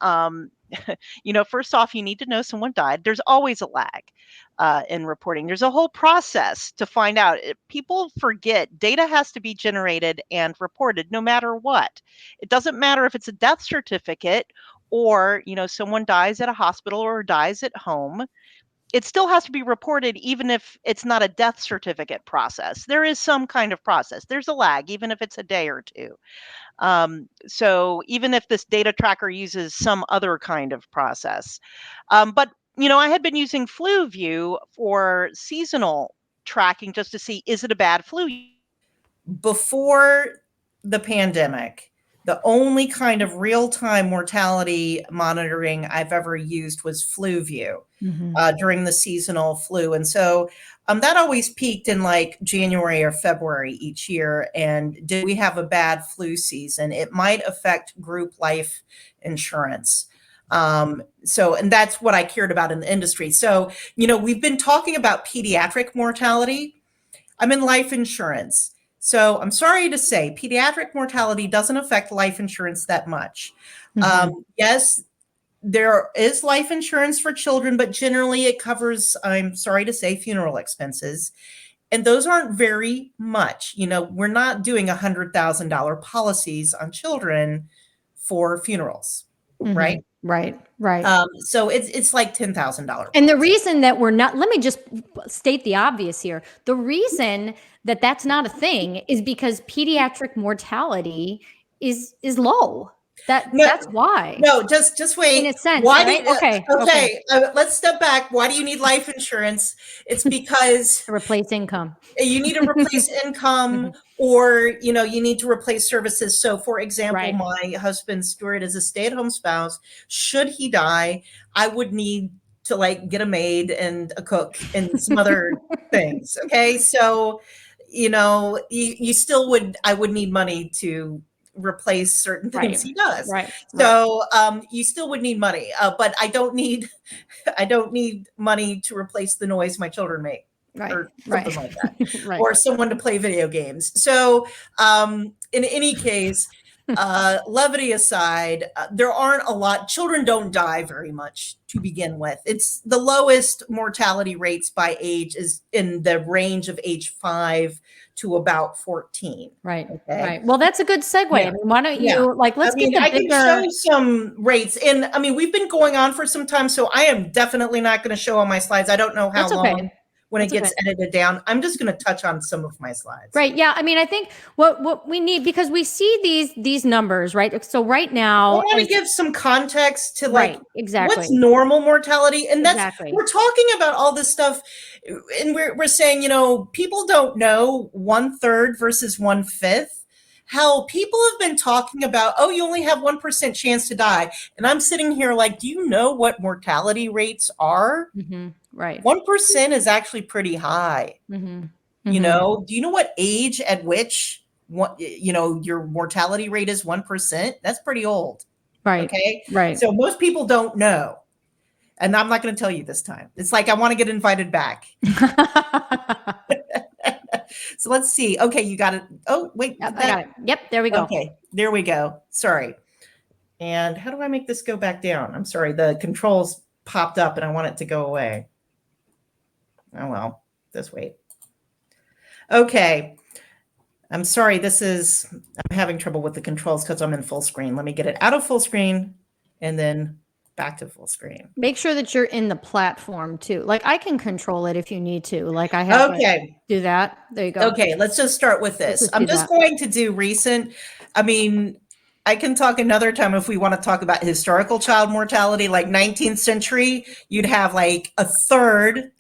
First off, you need to know someone died. There's always a lag in reporting. There's a whole process to find out. People forget data has to be generated and reported no matter what. It doesn't matter if it's a death certificate or, someone dies at a hospital or dies at home. It still has to be reported even if it's not a death certificate process. There is some kind of process. There's a lag, even if it's a day or two. So even if this data tracker uses some other kind of process. But, I had been using FluView for seasonal tracking just to see, is it a bad flu? Before the pandemic, the only kind of real-time mortality monitoring I've ever used was FluView during the seasonal flu. And so that always peaked in like January or February each year. And did we have a bad flu season? It might affect group life insurance. And that's what I cared about in the industry. So, we've been talking about pediatric mortality. I'm in life insurance. So I'm sorry to say, pediatric mortality doesn't affect life insurance that much. Yes, there is life insurance for children, but generally it covers, I'm sorry to say, funeral expenses. And those aren't very much. You know, we're not doing $100,000 policies on children for funerals, right? Right. So it's like $10,000. And the reason that we're not, let me just state the obvious here. The reason that that's not a thing is because pediatric mortality is low. That's why. No, just wait. In a sense, why right? Okay. Let's step back. Why do you need life insurance? It's because to replace income. You need to replace income, or you need to replace services. So, for example, my husband Stuart is a stay-at-home spouse. Should he die, I would need to get a maid and a cook and some other things. Okay, so you still would. I would need money to replace certain things he does. So you still would need money, but I don't need money to replace the noise my children make. Or something like that, or someone to play video games. So in any case, levity aside, there aren't a lot. Children don't die very much to begin with. It's the lowest mortality rates by age is in the range of age 5 to about 14. Right. Well, that's a good segue. I mean, why don't you let's get the bigger... I can show some rates. And I mean, we've been going on for some time, so I am definitely not going to show on my slides. I don't know how long. When it gets edited down, I'm just going to touch on some of my slides. Right. Yeah. I mean, I think what we need, because we see these numbers, right? So right now, I want to give some context to exactly what's normal mortality. And that's, we're talking about all this stuff. And we're saying, people don't know 1/3 versus 1/5. How people have been talking about, oh, you only have 1% chance to die. And I'm sitting here do you know what mortality rates are? 1% is actually pretty high. Do you know what age at which your mortality rate is 1%? That's pretty old. Okay. So most people don't know. And I'm not going to tell you this time. It's I want to get invited back. So let's see. Okay, you got it. Oh, wait. Yep, I got it. Yep, there we go. Okay, there we go. Sorry. And how do I make this go back down? I'm sorry. The controls popped up and I want it to go away. Oh, well, just wait. Okay. I'm sorry. I'm having trouble with the controls because I'm in full screen. Let me get it out of full screen and then back to full screen. Make sure that you're in the platform too. I can control it if you need to. I have to do that. There you go. Okay, let's just start with this. I'm just going to do recent. I mean, I can talk another time if we want to talk about historical child mortality. 19th century, you'd have a third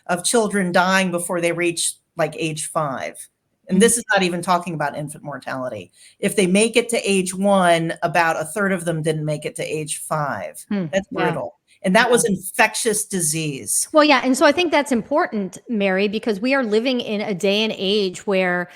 of children dying before they reach age 5. And this is not even talking about infant mortality. If they make it to age 1, about a third of them didn't make it to age 5. That's brutal. And that was infectious disease. Well, yeah. And so I think that's important, Mary, because we are living in a day and age where,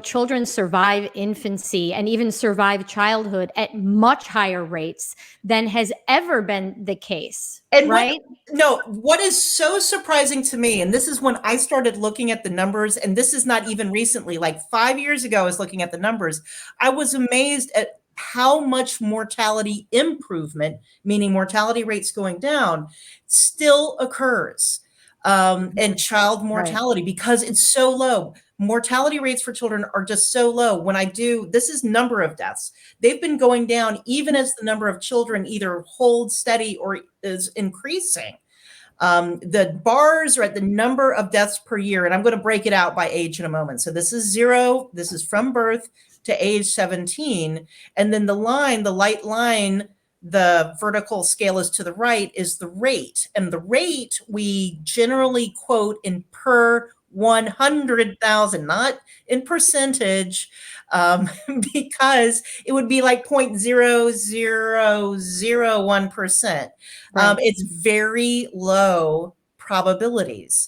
children survive infancy and even survive childhood at much higher rates than has ever been the case. And what is so surprising to me, and this is when I started looking at the numbers, and this is not even recently, 5 years ago, I was looking at the numbers. I was amazed at how much mortality improvement, meaning mortality rates going down, still occurs. And child mortality, because it's so low. Mortality rates for children are just so low. This is number of deaths. They've been going down even as the number of children either holds steady or is increasing. The bars are at the number of deaths per year, and I'm going to break it out by age in a moment. So this is 0. This is from birth to age 17. And then the light line, the vertical scale is to the right, is the rate. And the rate we generally quote in per 100,000, not in percentage, because it would be 0.0001%. It's very low probabilities.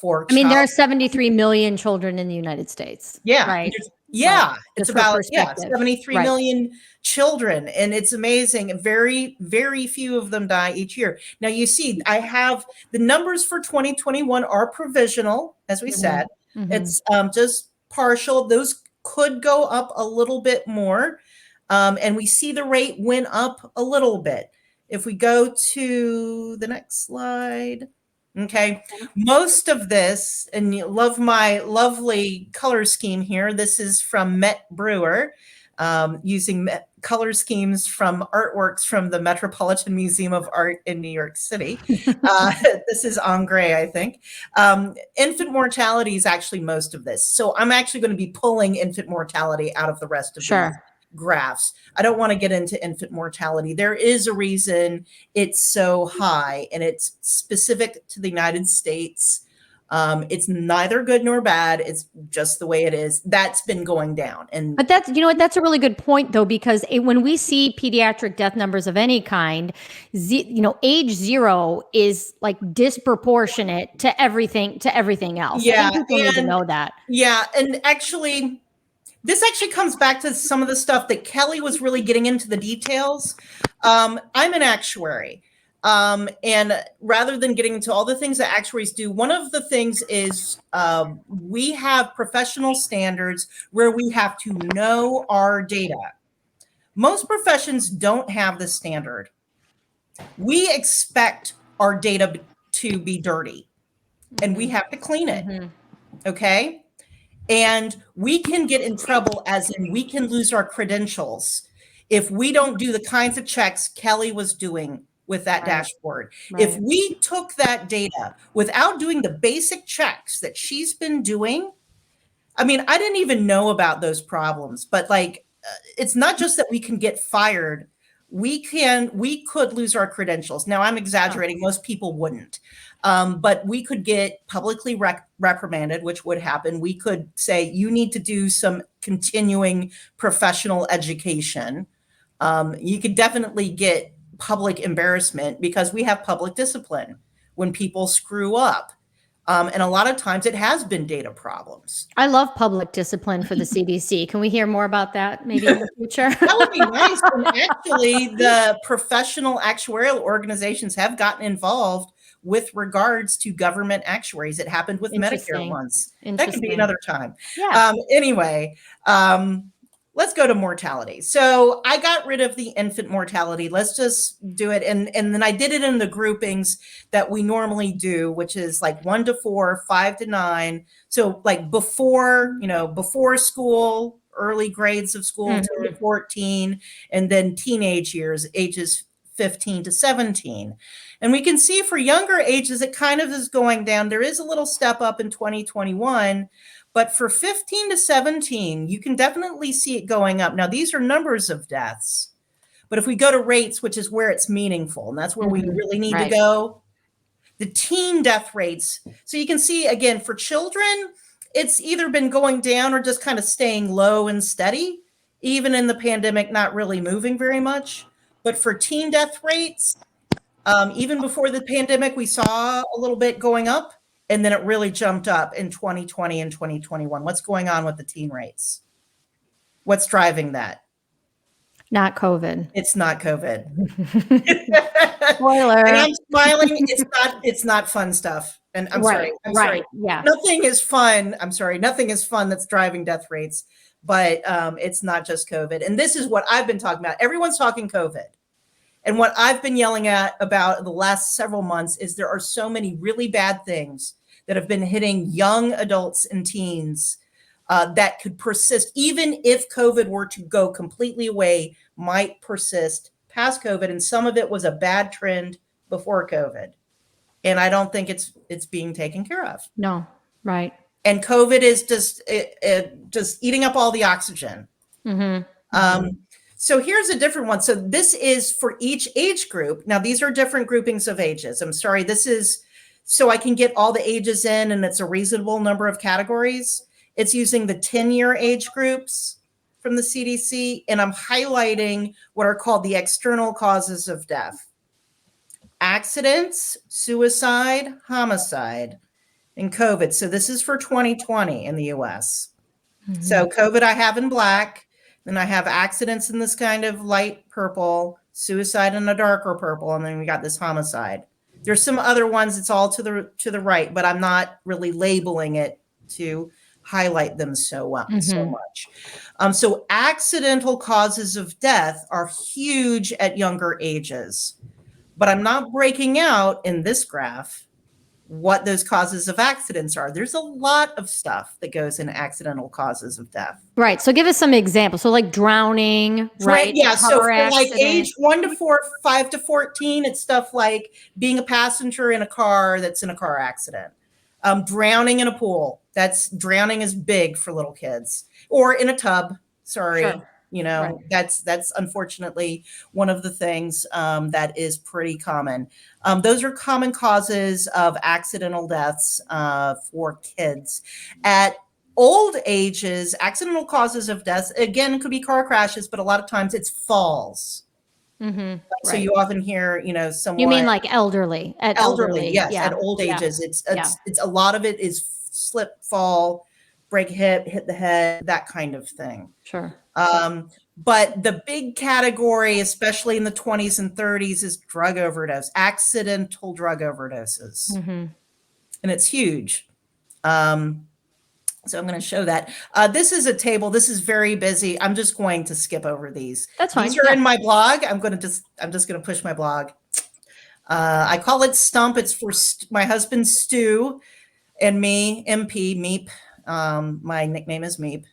For there are 73 million children in the United States. It's about 73 million children, and it's amazing. Very, very few of them die each year. Now you see, I have the numbers for 2021 are provisional, as we said. It's just partial. Those could go up a little bit more. And we see the rate went up a little bit. If we go to the next slide. Okay, most of this, and you love my lovely color scheme here. This is from Met Brewer, using color schemes from artworks from the Metropolitan Museum of Art in New York City. This is en gray, I think. Infant mortality is actually most of this. So I'm actually going to be pulling infant mortality out of the rest of these graphs. I don't want to get into infant mortality. There is a reason it's so high, and it's specific to the United States. It's neither good nor bad. It's just the way it is. That's been going down. But that's, you know what, that's a really good point though, because when we see pediatric death numbers of any kind, age 0 is like disproportionate to everything else. Yeah. I think people need to know that. Yeah. And actually, this actually comes back to some of the stuff that Kelley was really getting into the details. I'm an actuary. And rather than getting into all the things that actuaries do, one of the things is we have professional standards where we have to know our data. Most professions don't have this standard. We expect our data to be dirty, and we have to clean it. Okay? And we can get in trouble, as in we can lose our credentials if we don't do the kinds of checks Kelley was doing with that dashboard. If we took that data without doing the basic checks that she's been doing, I mean, I didn't even know about those problems, but like, it's not just that we can get fired. We could lose our credentials. Now I'm exaggerating. Most people wouldn't. But we could get publicly reprimanded, which would happen. We could say, you need to do some continuing professional education. You could definitely get public embarrassment, because we have public discipline when people screw up. And a lot of times it has been data problems. I love public discipline for the CDC. Can we hear more about that maybe in the future? That would be nice. And actually, the professional actuarial organizations have gotten involved with regards to government actuaries. It happened with Medicare once. That could be another time. Yeah. Anyway, let's go to mortality. So I got rid of the infant mortality. Let's just do it. And then I did it in the groupings that we normally do, which is like 1 to 4, 5 to 9. So like before school, early grades of school, 10 to 14, and then teenage years, ages 15 to 17. And we can see for younger ages, it kind of is going down. There is a little step up in 2021, but for 15 to 17, you can definitely see it going up. Now, these are numbers of deaths, but if we go to rates, which is where it's meaningful, and that's where we really need to go, the teen death rates. So you can see, again, for children, it's either been going down or just kind of staying low and steady, even in the pandemic, not really moving very much. But for teen death rates, even before the pandemic, we saw a little bit going up, and then it really jumped up in 2020 and 2021. What's going on with the teen rates? What's driving that? Not COVID. It's not COVID. Spoiler. And I'm smiling. It's not fun stuff. And I'm sorry. Yeah. Nothing is fun. I'm sorry. Nothing is fun that's driving death rates, but it's not just COVID. And this is what I've been talking about. Everyone's talking COVID. And what I've been yelling about the last several months is there are so many really bad things that have been hitting young adults and teens that could persist, even if COVID were to go completely away, might persist past COVID. And some of it was a bad trend before COVID. And I don't think it's being taken care of. No, right. And COVID is just eating up all the oxygen. So here's a different one. So this is for each age group. Now, these are different groupings of ages. I'm sorry. This is so I can get all the ages in, and it's a reasonable number of categories. It's using the 10-year age groups from the CDC, and I'm highlighting what are called the external causes of death: accidents, suicide, homicide, and COVID. So this is for 2020 in the US. So COVID I have in black. Then I have accidents in this kind of light purple, suicide in a darker purple, and then we got this homicide. There's some other ones. It's all to the right, but I'm not really labeling it to highlight them so much. So accidental causes of death are huge at younger ages, but I'm not breaking out in this graph what those causes of accidents are. There's a lot of stuff that goes in accidental causes of death. Right. So give us some examples. So like drowning, right? Yeah. So for like age 1 to 4, 5 to 14, it's stuff like being a passenger in a car that's in a car accident. Drowning in a pool. Drowning is big for little kids, or in a tub. Sorry. Sure. Right. That's unfortunately one of the things that is pretty common. Those are common causes of accidental deaths for kids. At old ages, accidental causes of deaths, again, could be car crashes, but a lot of times it's falls. Mm-hmm. So you often hear, someone. You mean like elderly? At elderly, yes. Yeah. At old ages, it's a lot of it is slip, fall, break hip, hit the head, that kind of thing. Sure. But the big category, especially in the 20s and 30s, is drug overdose, accidental drug overdoses. Mm-hmm. And it's huge. So I'm going to show that. This is a table. This is very busy. I'm just going to skip over these. That's fine. These are in my blog. I'm just going to push my blog. I call it Stump. It's for my husband, Stu, and me, MP, Meep. My nickname is Meep.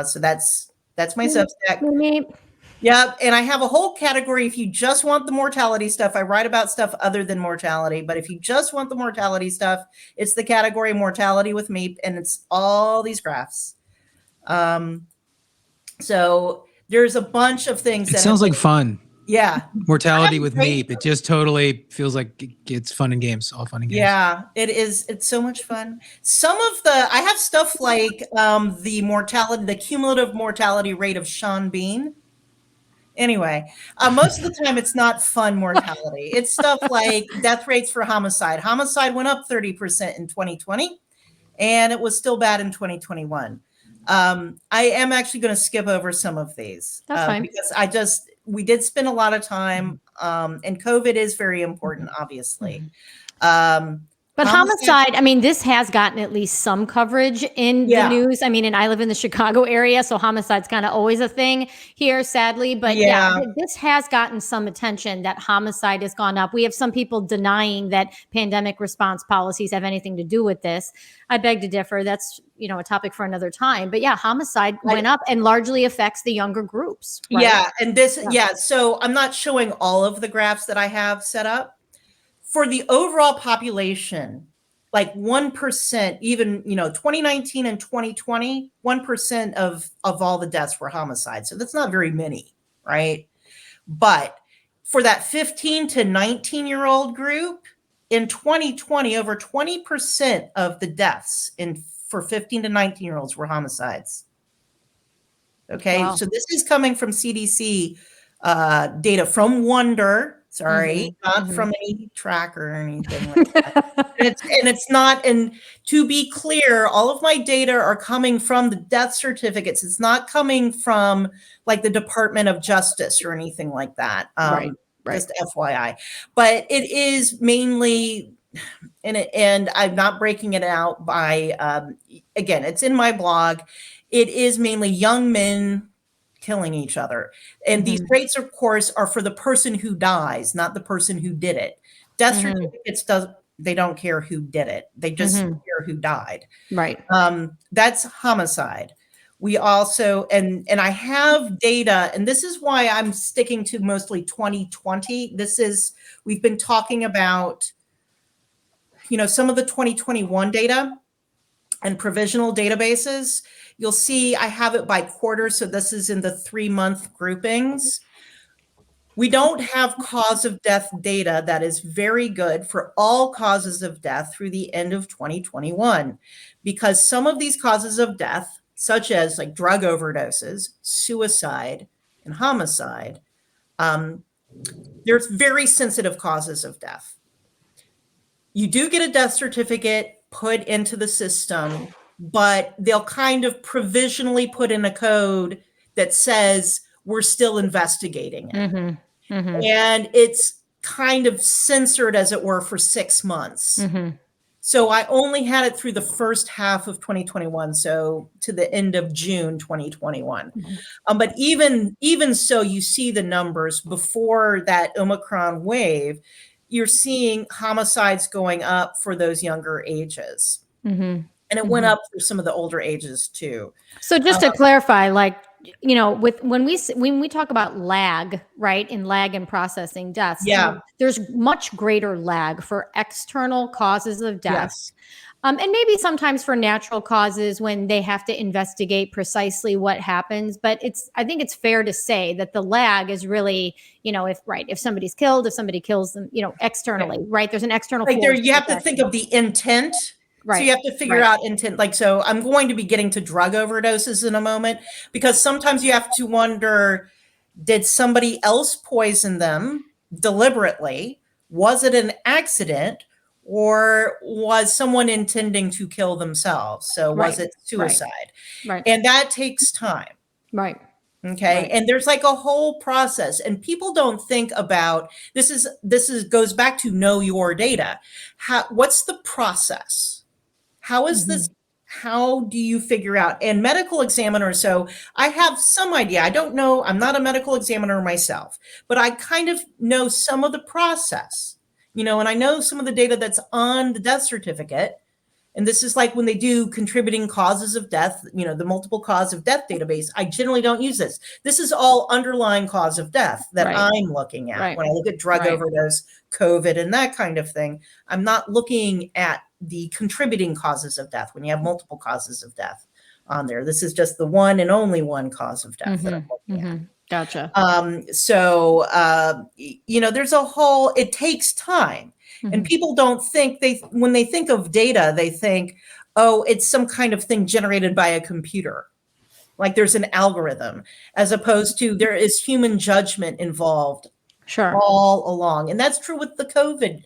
So that's my Substack. Meep. Yep. And I have a whole category. If you just want the mortality stuff, I write about stuff other than mortality. But if you just want the mortality stuff, it's the category Mortality with Meep. And it's all these graphs. So there's a bunch of things. It sounds like fun. Yeah. Mortality with Meep. It just totally feels like it's fun and games, all fun and games. Yeah, it is. It's so much fun. I have stuff like the cumulative mortality rate of Sean Bean. Anyway, most of the time it's not fun mortality. It's stuff like death rates for homicide. Homicide went up 30% in 2020, and it was still bad in 2021. I am actually going to skip over some of these. That's fine. Because we did spend a lot of time, and COVID is very important, obviously. But homicide, I mean, this has gotten at least some coverage in the news. I mean, and I live in the Chicago area, so homicide's kind of always a thing here, sadly. But this has gotten some attention that homicide has gone up. We have some people denying that pandemic response policies have anything to do with this. I beg to differ. That's, a topic for another time. But homicide went up and largely affects the younger groups. Right? Yeah. And so I'm not showing all of the graphs that I have set up. For the overall population, like 1%, even, 2019 and 2020, 1% of all the deaths were homicides. So that's not very many, right? But for that 15 to 19-year-old group, in 2020, over 20% of the deaths for 15 to 19-year-olds were homicides. Okay, wow. So this is coming from CDC data from Wonder. Sorry, not from any tracker or anything like that. It's not, and to be clear, all of my data are coming from the death certificates. It's not coming from like the Department of Justice or anything like that. Right. Just FYI. But it is mainly, and I'm not breaking it out by, again, it's in my blog. It is mainly young men killing each other. And these rates, of course, are for the person who dies, not the person who did it. Death certificates they don't care who did it. They just care who died. Right. That's homicide. We also, and I have data, and this is why I'm sticking to mostly 2020. We've been talking about, some of the 2021 data and provisional databases. You'll see I have it by quarter. So this is in the 3-month groupings. We don't have cause of death data that is very good for all causes of death through the end of 2021, because some of these causes of death, such as like drug overdoses, suicide, and homicide, there's very sensitive causes of death. You do get a death certificate put into the system, but they'll kind of provisionally put in a code that says we're still investigating it. And it's kind of censored, as it were, for 6 months. So I only had it through the first half of 2021, so to the end of June 2021. But even so, you see the numbers before that Omicron wave, you're seeing homicides going up for those younger ages. And it went up for some of the older ages too. So just to clarify, like, you know, when we talk about lag, right, in lag and processing deaths, there's much greater lag for external causes of death. And maybe sometimes for natural causes when they have to investigate precisely what happens. But I think it's fair to say that the lag is really, you know, if somebody's killed, if somebody kills them, you know, externally, right? There's an external like force. You have to think of the intent. Right. So you have to figure out intent. Like, so I'm going to be getting to drug overdoses in a moment, because sometimes you have to wonder, did somebody else poison them deliberately? Was it an accident, or was someone intending to kill themselves? So was it suicide? Right. And that takes time. Right. Okay. Right. And there's like a whole process, and people don't think about this goes back to know your data. What's the process? How is this? How do you figure out? And medical examiners, so I have some idea. I don't know. I'm not a medical examiner myself, but I kind of know some of the process, you know, and I know some of the data that's on the death certificate. And this is like when they do contributing causes of death, you know, the multiple cause of death database. I generally don't use this. This is all underlying cause of death that I'm looking at. When I look at drug overdose, COVID, and that kind of thing, I'm not looking at the contributing causes of death when you have multiple causes of death on there. This is just the one and only one cause of death that I'm looking at. Gotcha. You know, there's a whole, it takes time. And people don't think when they think of data, they think, oh, it's some kind of thing generated by a computer. Like there's an algorithm, as opposed to there is human judgment involved all along. And that's true with the COVID,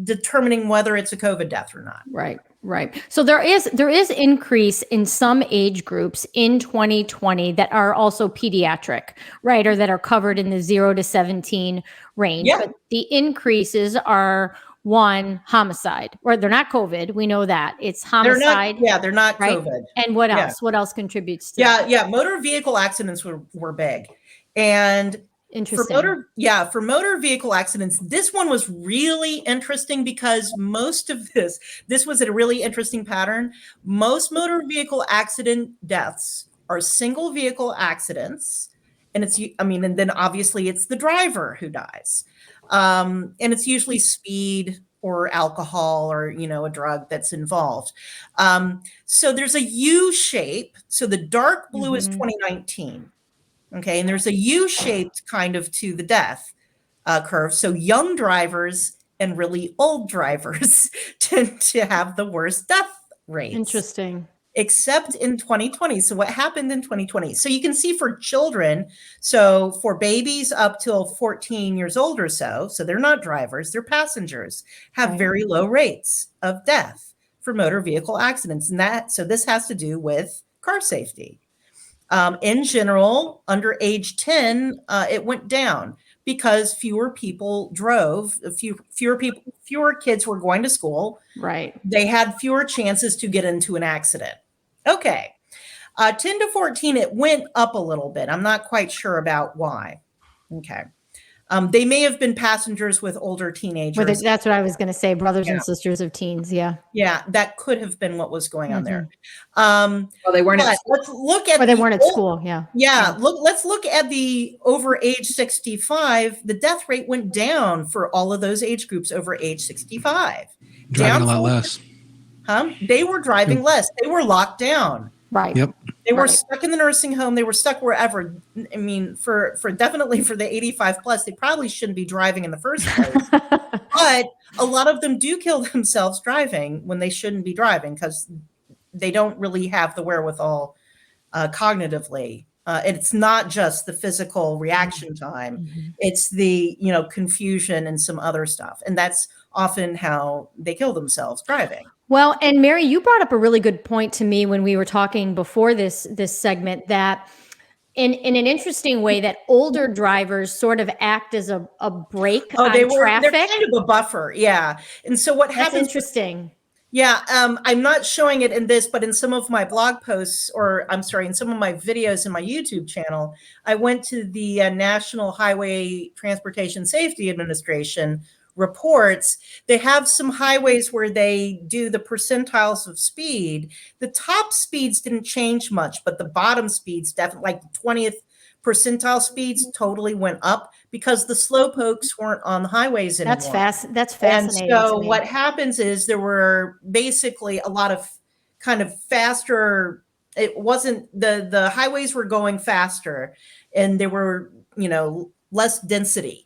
determining whether it's a COVID death or not. Right. Right. So there is increase in some age groups in 2020 that are also pediatric, right? Or that are covered in the 0 to 17 range. Yeah. But the increases are homicide, or they're not COVID. We know that it's homicide. They're not right? COVID. And what else? What else contributes to that? Yeah. Motor vehicle accidents were big. And interesting. For motor vehicle accidents, this one was really interesting because most of this was a really interesting pattern. Most motor vehicle accident deaths are single vehicle accidents. And and then obviously it's the driver who dies. And it's usually speed or alcohol or, you know, a drug that's involved. So there's a U shape. So the dark blue is 2019. Okay. And there's a U-shaped kind of to the death curve. So young drivers and really old drivers tend to have the worst death rates. Interesting. Except in 2020. So what happened in 2020? So you can see for children, so for babies up till 14 years old or so they're not drivers, they're passengers, have very low rates of death for motor vehicle accidents. And so this has to do with car safety. In general, under age 10, it went down because fewer people drove. Fewer kids were going to school. Right. They had fewer chances to get into an accident. Okay. 10 to 14, it went up a little bit. I'm not quite sure about why. Okay. They may have been passengers with older teenagers. That's what I was going to say. Brothers and sisters of teens. Yeah. Yeah. That could have been what was going on there. Well, they weren't at school. Let's look at they weren't at school. Yeah. Yeah. Let's look at the over age 65. The death rate went down for all of those age groups over age 65. Driving a lot less. They were driving less. They were locked down. Right. Yep. They were stuck in the nursing home. They were stuck wherever. I mean, for definitely for the 85 plus, they probably shouldn't be driving in the first place. But a lot of them do kill themselves driving when they shouldn't be driving because they don't really have the wherewithal cognitively. It's not just the physical reaction time. It's the, confusion and some other stuff. And that's often how they kill themselves driving. Well, and Mary, you brought up a really good point to me when we were talking before this segment, that in an interesting way that older drivers sort of act as a brake on traffic. They're kind of a buffer. Yeah. And so what happens? Interesting. Yeah, I'm not showing it in this, but in some of my blog posts, or I'm sorry, in some of my videos in my YouTube channel, I went to the National Highway Transportation Safety Administration reports. They have some highways where they do the percentiles of speed. The top speeds didn't change much, but the bottom speeds definitely, like the 20th percentile speeds totally went up because the slowpokes weren't on the highways anymore. That's fascinating. And so what happens is there were basically a lot of kind of faster, it wasn't, the highways were going faster and there were, less density.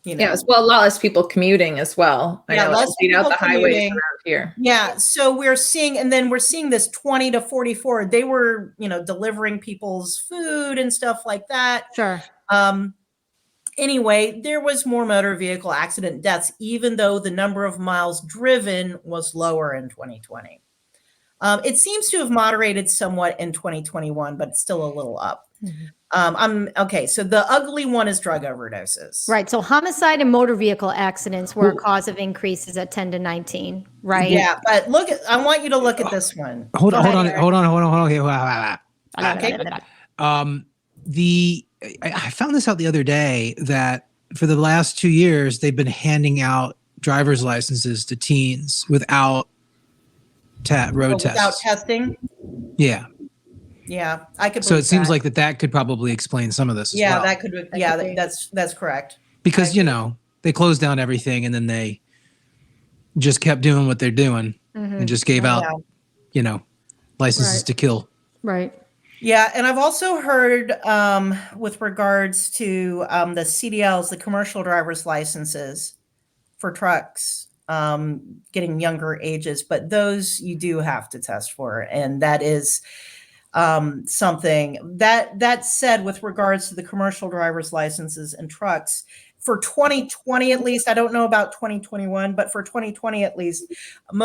Yeah, as well, a lot less people commuting as well. I know less people out the highways commuting around here. Yeah, so we're seeing this 20 to 44. They were, delivering people's food and stuff like that. Sure. Anyway, there was more motor vehicle accident deaths, even though the number of miles driven was lower in 2020. It seems to have moderated somewhat in 2021, but it's still a little up. Okay. So the ugly one is drug overdoses. Right. So homicide and motor vehicle accidents were a cause of increases at 10 to 19. Right. Yeah. But I want you to look at this one. Hold on. Okay. I found this out the other day that for the last 2 years, they've been handing out driver's licenses to teens without road tests. Without testing? Yeah. Yeah, I could. So it seems like that could probably explain some of this. As well. That could. Yeah, that's correct. Because they closed down everything and then they just kept doing what they're doing and just gave out, licenses to kill. Right. Yeah, and I've also heard with regards to the CDLs, the commercial driver's licenses for trucks, getting younger ages, but those you do have to test for, and that is. Something that said, with regards to the commercial driver's licenses and trucks for 2020, at least, I don't know about 2021, but for 2020, at least, fatal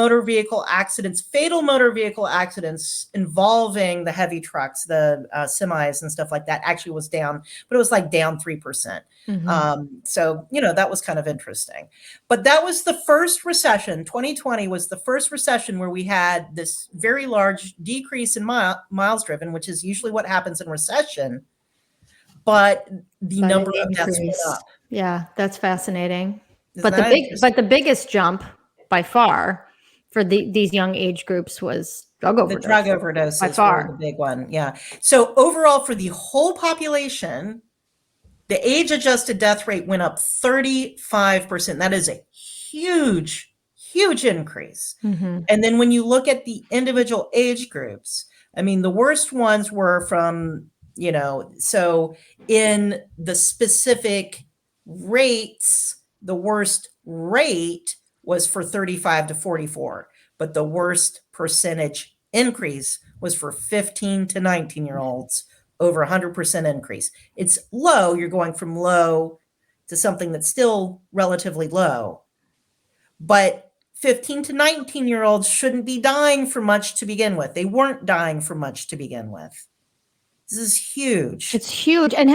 motor vehicle accidents involving the heavy trucks, the semis and stuff like that actually was down, but it was like down 3%. So, that was kind of interesting, but that was the first recession. 2020 was the first recession where we had this very large decrease in miles driven, which is usually what happens in recession. But the number of deaths went up. Yeah, that's fascinating. But the biggest jump by far for these young age groups was drug overdoses. The drug overdoses by far the big one. Yeah. So overall, for the whole population, the age-adjusted death rate went up 35%. That is a huge, huge increase. And then when you look at the individual age groups, I mean, the worst ones were from, so in the specific rates, the worst rate was for 35 to 44, but the worst percentage increase was for 15 to 19-year-olds, over 100% increase. It's low. You're going from low to something that's still relatively low, but 15 to 19-year-olds shouldn't be dying for much to begin with. They weren't dying for much to begin with. This is huge. It's huge. And,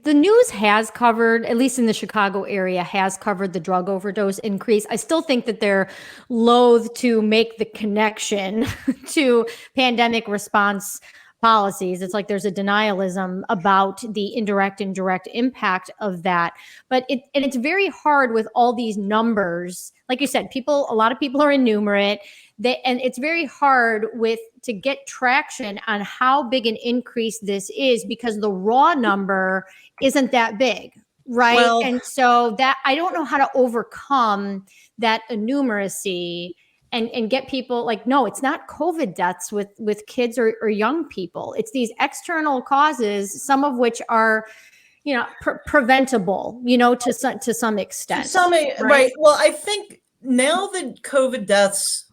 the news has covered, at least in the Chicago area, has covered the drug overdose increase. I still think that they're loath to make the connection to pandemic response policies. It's like there's a denialism about the indirect and direct impact of that. But it's very hard with all these numbers. Like you said, a lot of people are innumerate. And it's very hard to get traction on how big an increase this is because the raw number isn't that big, right? Well, and so that I don't know how to overcome that innumeracy and get people like, no, it's not COVID deaths with kids or young people. It's these external causes, some of which are, preventable, to some extent. Right. Well, I think now that COVID deaths,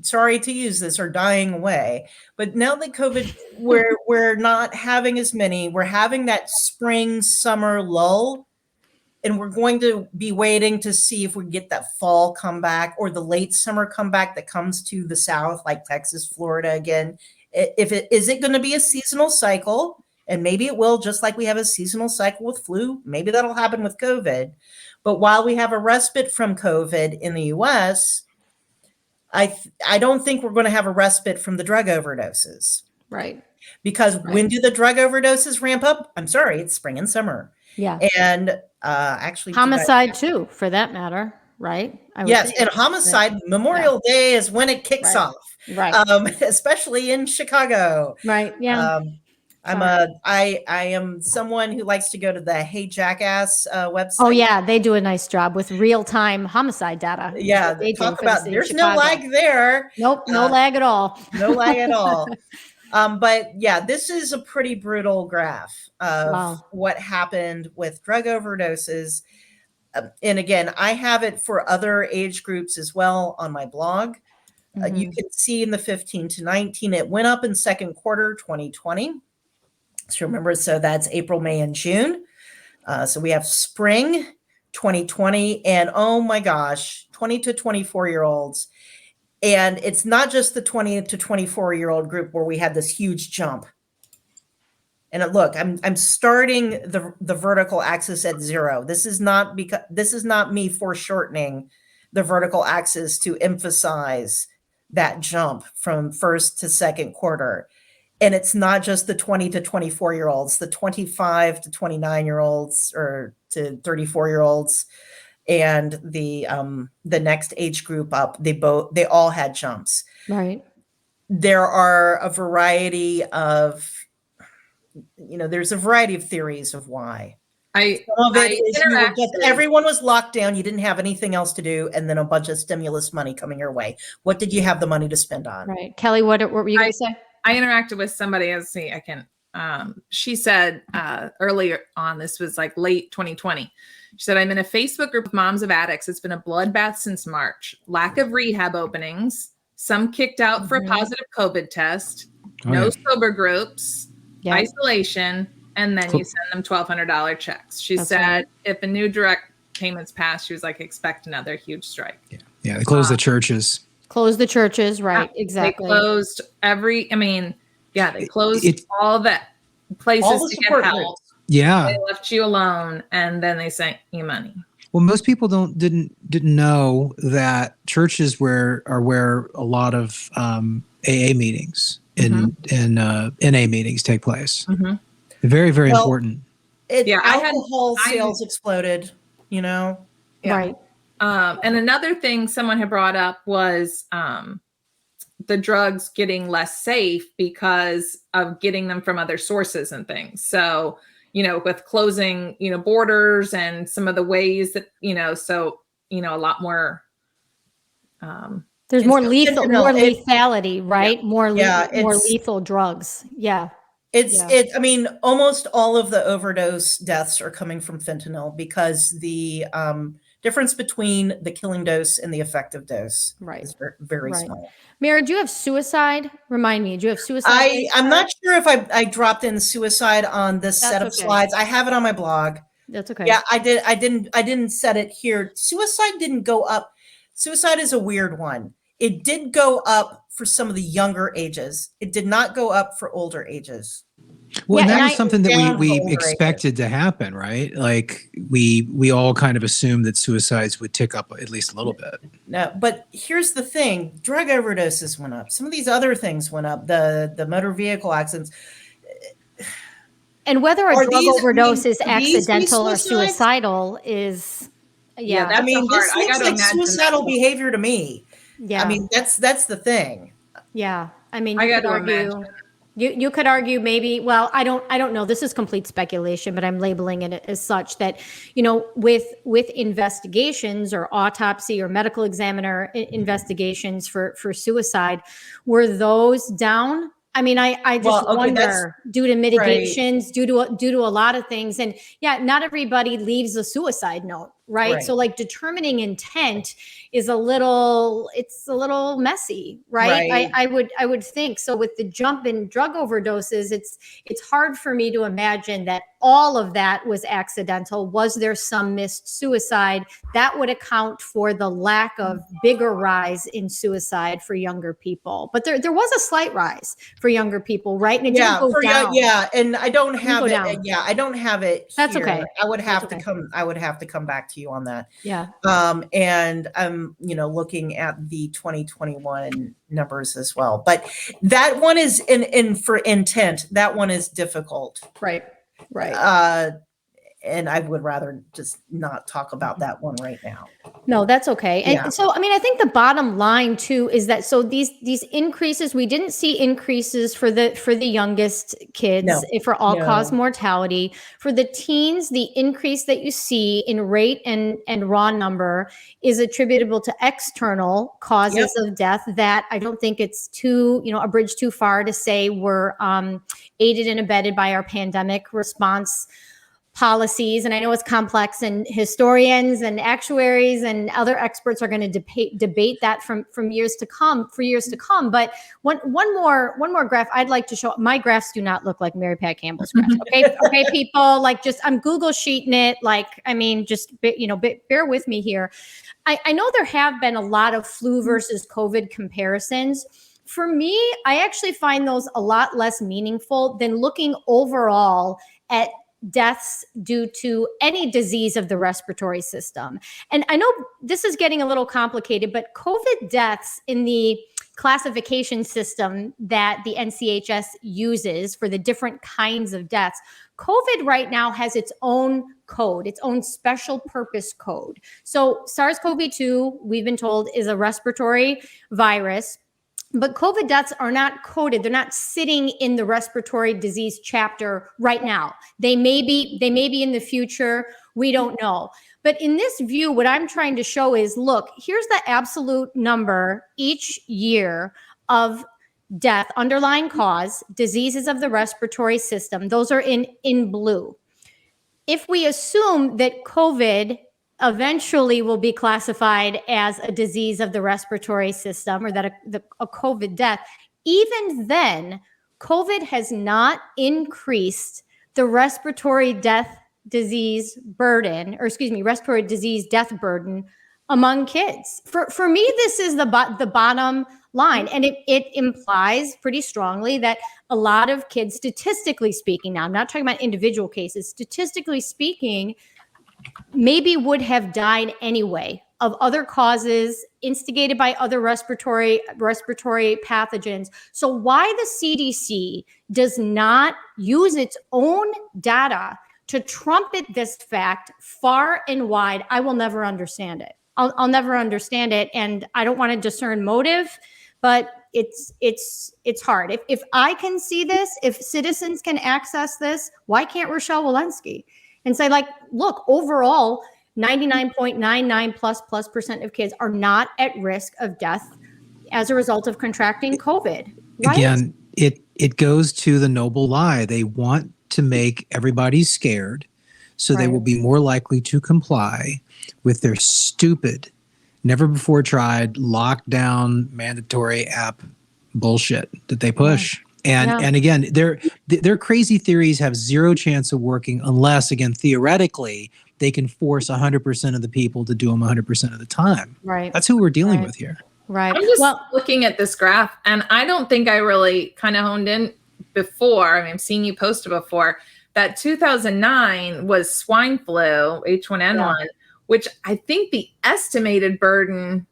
sorry to use this, are dying away, but now that COVID, we're not having as many, we're having that spring, summer lull. And we're going to be waiting to see if we get that fall comeback or the late summer comeback that comes to the South, like Texas, Florida again. Is it going to be a seasonal cycle? And maybe it will, just like we have a seasonal cycle with flu. Maybe that'll happen with COVID. But while we have a respite from COVID in the US, I don't think we're going to have a respite from the drug overdoses. Right. Because when do the drug overdoses ramp up? I'm sorry, it's spring and summer. Yeah. And actually homicide too, for that matter, right? Yes, and homicide, Memorial Day is when it kicks off. Right. Especially in Chicago. Right. Yeah. I am someone who likes to go to the Hey Jackass website. Oh yeah, they do a nice job with real-time homicide data. Yeah, they talk about there's no lag there. Nope, no lag at all. No lag at all. But yeah, this is a pretty brutal graph of what happened with drug overdoses. And again, I have it for other age groups as well on my blog. You can see in the 15 to 19, it went up in second quarter 2020. So remember, so that's April, May, and June. So we have spring 2020, and oh my gosh, 20 to 24-year-olds. And it's not just the 20 to 24-year-old group where we had this huge jump. And look, I'm starting the vertical axis at 0. This is not me foreshortening the vertical axis to emphasize that jump from first to second quarter. And it's not just the 20 to 24-year-olds, the 25 to 29-year-olds or to 34-year-olds, and the next age group up. They all had jumps. Right. There are a variety of, there's a variety of theories of why. Everyone was locked down. You didn't have anything else to do, and then a bunch of stimulus money coming your way. What did you have the money to spend on? Right, Kelley. What were you going to say? I interacted with somebody. She said earlier on, this was like late 2020. She said, I'm in a Facebook group of moms of addicts. It's been a bloodbath since March. Lack of rehab openings. Some kicked out for a positive COVID test. Sober groups. Yeah. Isolation. And then you send them $1,200 checks. She said, if a new direct payments passed, she was like, expect another huge strike. Yeah. They closed the churches. Close the churches, right? Exactly. They closed they closed all the places to get help. Yeah. They left you alone, and then they sent you money. Well, most people didn't know that churches are where a lot of AA meetings and NA meetings take place. Mm-hmm. Very, very important. Alcohol sales exploded, Right. And another thing someone had brought up was the drugs getting less safe because of getting them from other sources and things. So, with closing, borders and some of the ways that, a lot more. There's more lethality, right? More lethal drugs. Yeah. Almost all of the overdose deaths are coming from fentanyl because the difference between the killing dose and the effective dose is very small. Mary, do you have suicide? Remind me, do you have suicide? I'm not sure if I dropped in suicide on this set of slides. I have it on my blog. That's okay. Yeah, I did. I didn't set it here. Suicide didn't go up. Suicide is a weird one. It did go up for some of the younger ages. It did not go up for older ages. Well, and that was something that we expected to happen, right? Like we all kind of assumed that suicides would tick up at least a little bit. No, but here's the thing: drug overdoses went up. Some of these other things went up. The motor vehicle accidents. And whether a drug overdose is accidental or suicidal is, this looks like suicidal behavior to me. Yeah, that's the thing. Yeah, you could argue. You could argue maybe, well, I don't know. This is complete speculation, but I'm labeling it as such that, with investigations or autopsy or medical examiner investigations for suicide, were those down? I just wonder, due to mitigations, due to a lot of things. And not everybody leaves a suicide note, right? So like determining intent is a little messy, right? I would think so. With the jump in drug overdoses, it's hard for me to imagine that all of that was accidental. Was there some missed suicide? That would account for the lack of bigger rise in suicide for younger people. But there was a slight rise for younger people, right? And it didn't go down. And I don't have it. I don't have it. That's here. okay. I would have to come back to to you on that. Yeah. And I'm, looking at the 2021 numbers as well. But that one is for intent, that one is difficult. Right. Right. And I would rather just not talk about that one right now. No, that's okay. And so, I mean, I think the bottom line too is that these increases, we didn't see increases for the youngest kids for all-cause mortality. For the teens, the increase that you see in rate and raw number is attributable to external causes of death that I don't think it's a bridge too far to say were aided and abetted by our pandemic response policies. And I know it's complex, and historians and actuaries and other experts are going to debate that from years to come, for years to come. But one more graph I'd like to show. My graphs do not look like Mary Pat Campbell's graphs. Okay, people, like, I'm Google sheeting it. Like, I mean, just bear with me here. I know there have been a lot of flu versus COVID comparisons. For me, I actually find those a lot less meaningful than looking overall at deaths due to any disease of the respiratory system. And I know this is getting a little complicated, but COVID deaths in the classification system that the NCHS uses for the different kinds of deaths, COVID right now has its own code, its own special purpose code. So SARS-CoV-2, we've been told, is a respiratory virus. But COVID deaths are not coded. They're not sitting in the respiratory disease chapter right now. They may be in the future. We don't know. But in this view, what I'm trying to show is, look, here's the absolute number each year of death, underlying cause, diseases of the respiratory system. Those are in blue. If we assume that COVID eventually will be classified as a disease of the respiratory system, or that a COVID death, even then, COVID has not increased the respiratory disease death burden among kids. For me, this is the bottom line. And it implies pretty strongly that a lot of kids, statistically speaking, now I'm not talking about individual cases, statistically speaking, maybe would have died anyway of other causes instigated by other respiratory pathogens. So why the CDC does not use its own data to trumpet this fact far and wide, I will never understand it. I'll never understand it, and I don't want to discern motive, but it's hard. If I can see this, if citizens can access this, why can't Rochelle Walensky? And say, like, look, overall, 99.99+% of kids are not at risk of death as a result of contracting COVID. Right? Again, it goes to the noble lie. They want to make everybody scared, so they will be more likely to comply with their stupid, never before tried lockdown mandatory app bullshit that they push. And again, their crazy theories have zero chance of working unless, again, theoretically, they can force 100% of the people to do them 100% of the time. Right. That's who we're dealing with here. Right. I'm just looking at this graph, and I don't think I really kind of honed in before. I mean, I've seen you post it before. That 2009 was swine flu, H1N1, which I think the estimated burden,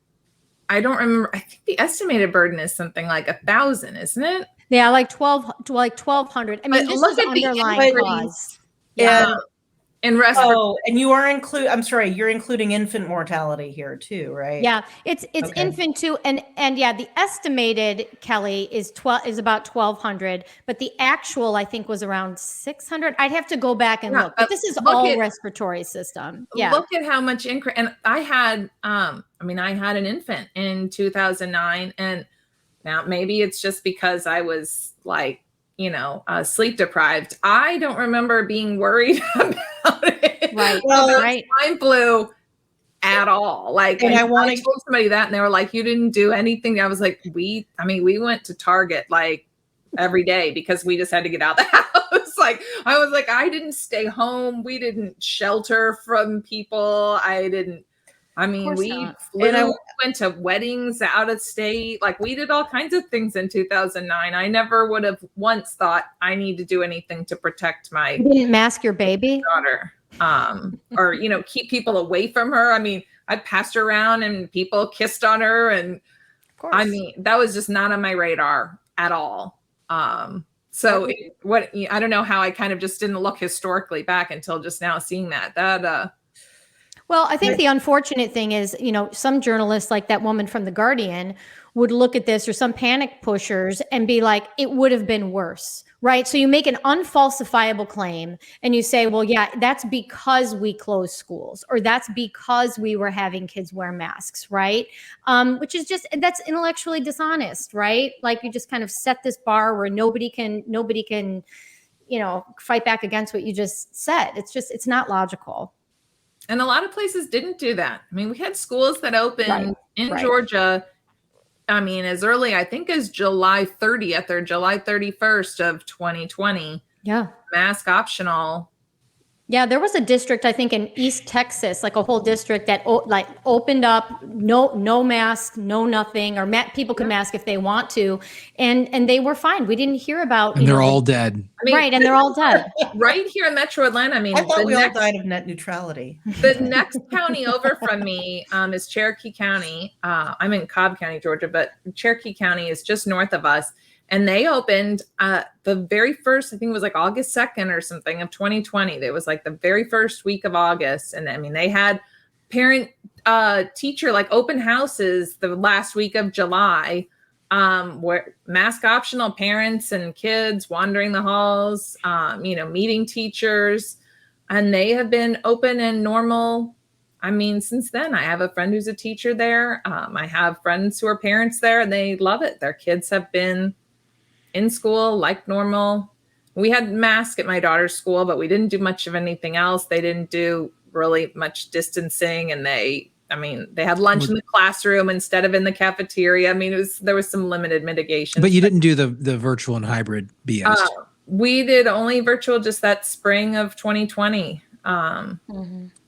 I don't remember. I think the estimated burden is something like 1,000, isn't it? Yeah, like 1,200. I mean, this is underlying cause. Yeah. And and you are you're including infant mortality here too, right? Yeah, it's infant too, and the estimated, Kelley, is about 1,200, but the actual, I think, was around 600. I'd have to go back and look, but this is all respiratory system. Yeah, look at how much increase. And I had an infant in 2009, and now maybe it's just because I was like, sleep deprived. I don't remember being worried about it. Right. Swine flu at all. Like, and I told somebody that, and they were like, "You didn't do anything." I was like, we went to Target like every day because we just had to get out of the house. I was like, I didn't stay home. We didn't shelter from people. We went to weddings out of state. Like, we did all kinds of things in 2009. I never would have once thought I need to do anything to protect my You didn't mask your baby daughter. or, keep people away from her. I mean, I passed her around and people kissed on her. And I mean, that was just not on my radar at all. I don't know how I kind of just didn't look historically back until just now seeing that. Well, I think the unfortunate thing is, some journalists like that woman from The Guardian would look at this, or some panic pushers, and be like, it would have been worse, right? So you make an unfalsifiable claim and you say, well, yeah, that's because we closed schools, or that's because we were having kids wear masks, right? Which is that's intellectually dishonest, right? Like, you just kind of set this bar where nobody can, fight back against what you just said. It's not logical. And a lot of places didn't do that. I mean, we had schools that opened in Georgia, I mean, as early, I think, as July 30th or July 31st of 2020. Yeah. Mask optional. Yeah, there was a district, I think, in East Texas, like a whole district that opened up, no mask, no nothing, or people could mask if they want to, and they were fine. We didn't hear about. And they're all dead. I mean, right, and they're all dead. Right here in Metro Atlanta. I mean, I thought we all died of net neutrality. The next county over from me is Cherokee County. I'm in Cobb County, Georgia, but Cherokee County is just north of us. And they opened the very first, I think it was like August 2nd or something of 2020. It was like the very first week of August. And I mean, they had parent teacher like open houses the last week of July, where mask optional, parents and kids wandering the halls, meeting teachers. And they have been open and normal. I mean, since then. I have a friend who's a teacher there. I have friends who are parents there, and they love it. Their kids have been in school like normal. We had masks at my daughter's school, but we didn't do much of anything else. They didn't do really much distancing, and they had lunch in the classroom instead of in the cafeteria. I mean, there was some limited mitigation. But you didn't do the virtual and hybrid BS. We did only virtual just that spring of 2020.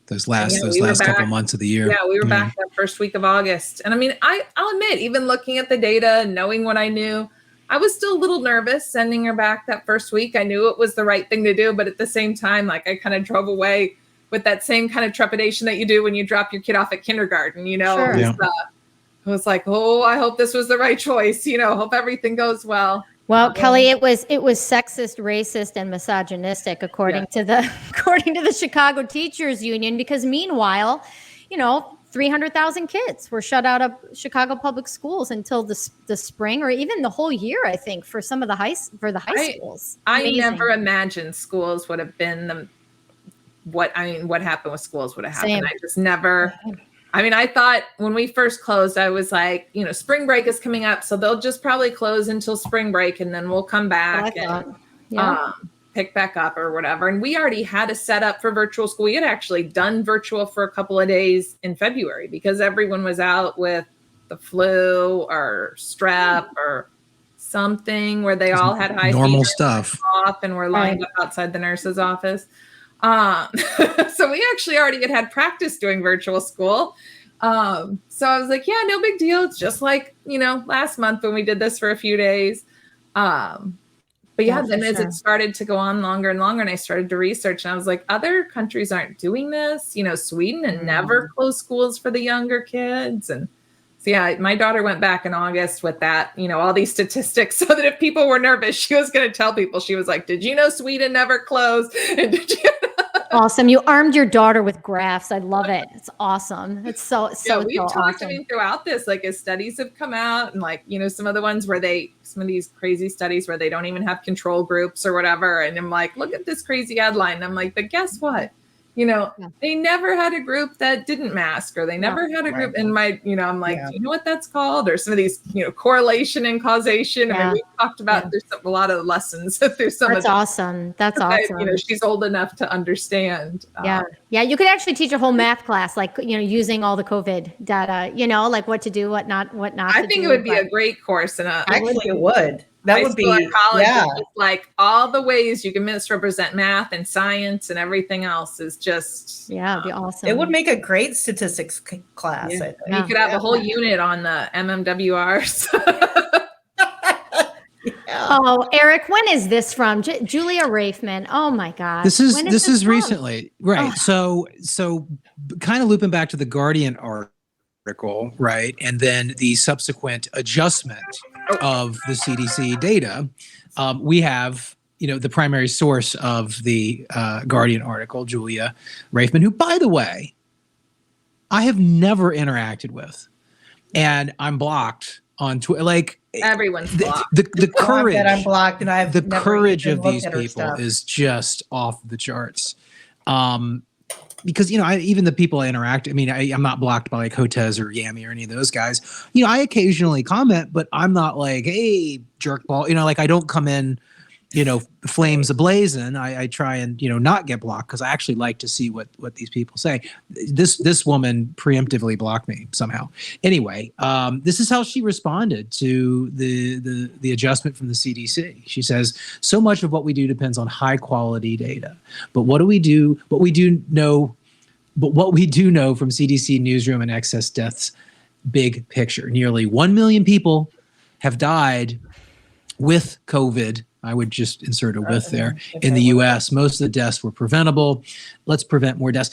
Those last couple months of the year. Yeah, we were back that first week of August. And I mean, I'll admit, even looking at the data and knowing what I knew, I was still a little nervous sending her back that first week. I knew it was the right thing to do, but at the same time, like, I kind of drove away with that same kind of trepidation that you do when you drop your kid off at kindergarten, Sure. It was like, oh, I hope this was the right choice, hope everything goes well. Well, Kelley, it was sexist, racist, and misogynistic, according to the Chicago Teachers Union, because meanwhile, 300,000 kids were shut out of Chicago public schools until the spring, or even the whole year, I think, for some of the high schools. I never imagined schools would have been what happened with schools would have happened. Same. I just never. I mean, I thought when we first closed, I was like, spring break is coming up, so they'll just probably close until spring break, and then we'll come back pick back up or whatever. And we already had a setup for virtual school. We had actually done virtual for a couple of days in February because everyone was out with the flu or strep or something where they all had high normal stuff off and were lined up outside the nurse's office. So we actually already had practice doing virtual school. So I was like, yeah, no big deal. It's just like, last month when we did this for a few days. But then as it started to go on longer and longer, and I started to research, and I was like, other countries aren't doing this. Sweden had never closed schools for the younger kids. And so, my daughter went back in August with that, all these statistics, so that if people were nervous, she was going to tell people. She was like, did you know Sweden never closed? And did you Awesome. You armed your daughter with graphs. I love it. It's awesome. It's so we've talked awesome. I mean, throughout this, like, as studies have come out, and like, some of the ones where some of these crazy studies where they don't even have control groups or whatever. And I'm like, look at this crazy headline. And I'm like, but guess what? They never had a group that didn't mask, or they never had a group in my, I'm like, do you know what that's called? Or some of these, correlation and causation. I mean, we talked about, there's a lot of lessons through some of That's awesome. That's awesome. She's old enough to understand. Yeah. You could actually teach a whole math class, like, using all the COVID data, like what to do, what not I think it would be a great course. Actually, it would. That would be college. Like, all the ways you can misrepresent math and science and everything else is just it'd be awesome. It would make a great statistics class. I think. You could have a whole unit on the MMWRs. Oh, Eric, when is this from? Julia Rafeman. Oh my God. This is recently, right? Oh. So kind of looping back to the Guardian article, right? And then the subsequent adjustment of the CDC data. We have, the primary source of the Guardian article, Julia Rafeman, who, by the way, I have never interacted with, and I'm blocked on Twitter. Like, everyone's blocked. The courage. I'm blocked, and the courage of these people is just off the charts. Because even the people I interact. I mean, I'm not blocked by like Hotez or Yami or any of those guys. I occasionally comment, but I'm not like, hey, jerkball. Like I don't come in, flames ablazing. I try and not get blocked because I actually like to see what these people say. This woman preemptively blocked me somehow. Anyway, this is how she responded to the adjustment from the CDC. She says, so much of what we do depends on high quality data. But what we do know from CDC newsroom and excess deaths, big picture, nearly 1 million people have died with COVID. I would just insert a with there in the US. Most of the deaths were preventable. Let's prevent more deaths.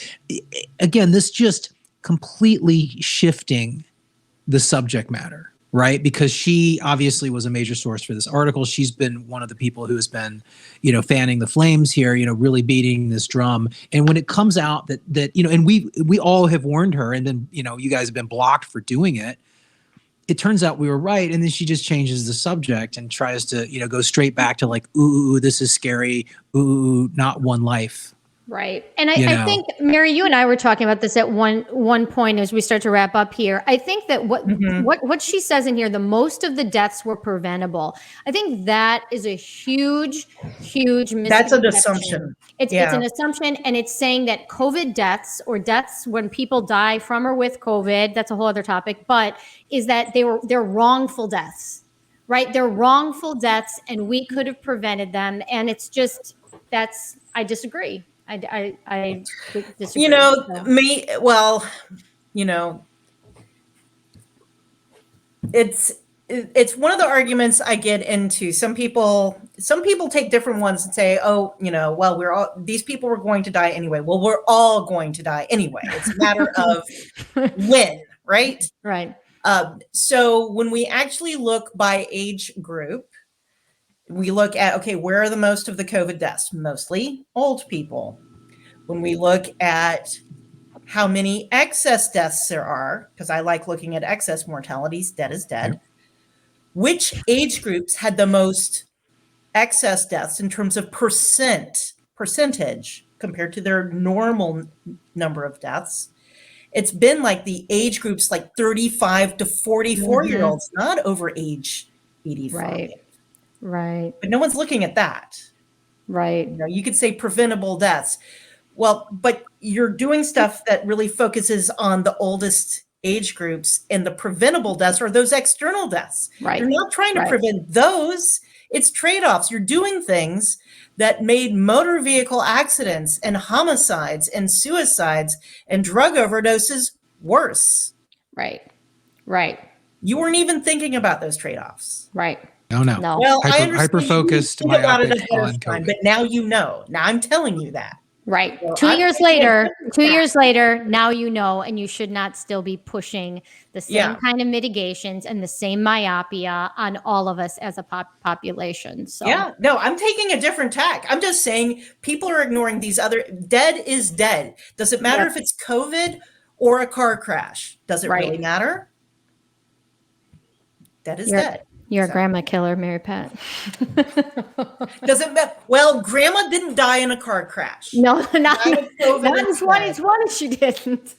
Again, this just completely shifting the subject matter, right? Because she obviously was a major source for this article. She's been one of the people who has been, fanning the flames here, really beating this drum. And when it comes out that and we all have warned her, and then, you guys have been blocked for doing it. It turns out we were right, and then she just changes the subject and tries to, go straight back to like, ooh, this is scary. Ooh, not one life. Right. And I think, Mary, you and I were talking about this at one point as we start to wrap up here. I think that what she says in here, the most of the deaths were preventable. I think that is a huge misconception. That's an assumption. It's an assumption, and it's saying that COVID deaths or deaths when people die from or with COVID, that's a whole other topic, but is that they're wrongful deaths, right? They're wrongful deaths, and we could have prevented them. And it's just, I disagree. I disagree. It's one of the arguments I get into. Some people take different ones and say, these people were going to die anyway. Well, we're all going to die anyway. It's a matter of when, right? Right. So when we actually look by age group, we look at, where are the most of the COVID deaths? Mostly old people. When we look at how many excess deaths there are, because I like looking at excess mortalities, dead is dead. Which age groups had the most excess deaths in terms of percentage compared to their normal number of deaths? It's been like the age groups like 35 to 44-year-olds, not over age 85. Right. But no one's looking at that. Right. You could say preventable deaths. Well, but you're doing stuff that really focuses on the oldest age groups, and the preventable deaths are those external deaths. Right. You're not trying to prevent those. It's trade-offs. You're doing things that made motor vehicle accidents and homicides and suicides and drug overdoses worse. Right. You weren't even thinking about those trade-offs. Right. No. Well, hyper-focused, myopic on COVID. But now you know. Now I'm telling you that. Right. So 2 years later, now you know, and you should not still be pushing the same kind of mitigations and the same myopia on all of us as a population. So no, I'm taking a different tack. I'm just saying people are ignoring these other. Dead is dead. Does it matter if it's COVID or a car crash? Does it really matter? Dead is dead. You're a grandma killer, Mary Pat. Doesn't matter. Well, grandma didn't die in a car crash. No, not in 2020. She didn't.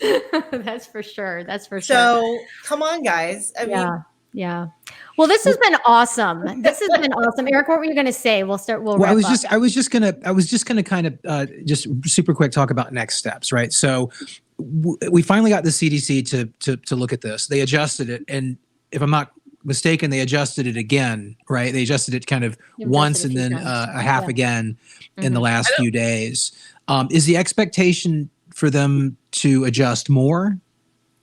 That's for sure. So come on, guys. I mean, Well, this has been awesome. Eric, what were you going to say? We'll wrap up. I was just going to kind of just super quick talk about next steps, right? So we finally got the CDC to look at this. They adjusted it, and if I'm not mistaken, they adjusted it again, right? They adjusted it kind of once and then a half again in the last few days. Is the expectation for them to adjust more?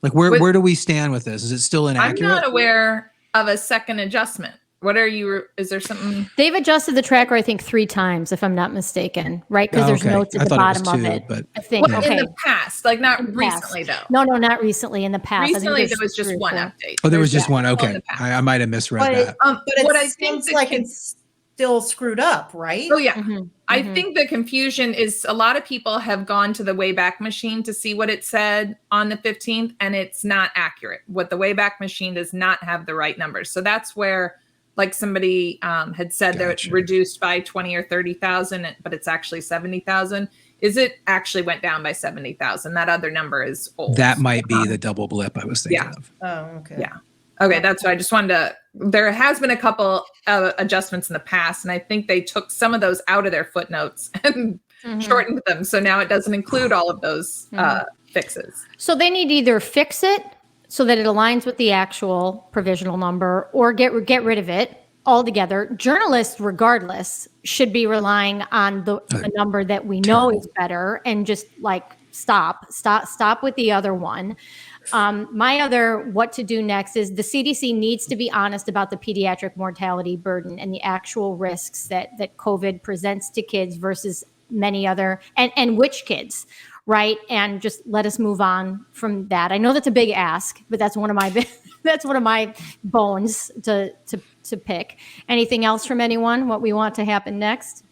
Like where do we stand with this? Is it still inaccurate? I'm not aware of a second adjustment. What are you? Is there something? They've adjusted the tracker, I think, 3 times, if I'm not mistaken, right? Because there's notes at the bottom of it. But I think in the past, like not recently though. No, not recently. In the past, recently there was just one update. Oh, there was just one. Okay, I might have misread that. But it seems like it's still screwed up, right? Oh yeah. I think the confusion is a lot of people have gone to the Wayback Machine to see what it said on the 15th, and it's not accurate. What the Wayback Machine does not have the right numbers. So that's where, like somebody had said, they're reduced by 20 or 30,000, but it's actually 70,000. Is it actually went down by 70,000? That other number is old. That might be the double blip I was thinking of. Oh, okay. Yeah. Okay, that's what I just wanted to. There has been a couple adjustments in the past, and I think they took some of those out of their footnotes and shortened them. So now it doesn't include all of those fixes. So they need to either fix it so that it aligns with the actual provisional number, or get rid of it altogether. Journalists, regardless, should be relying on the number that we know is better, and just like stop with the other one. My other what to do next is the CDC needs to be honest about the pediatric mortality burden and the actual risks that COVID presents to kids versus many other, and which kids, right? And just let us move on from that. I know that's a big ask, but that's one of my bones to pick. Anything else from anyone? What we want to happen next?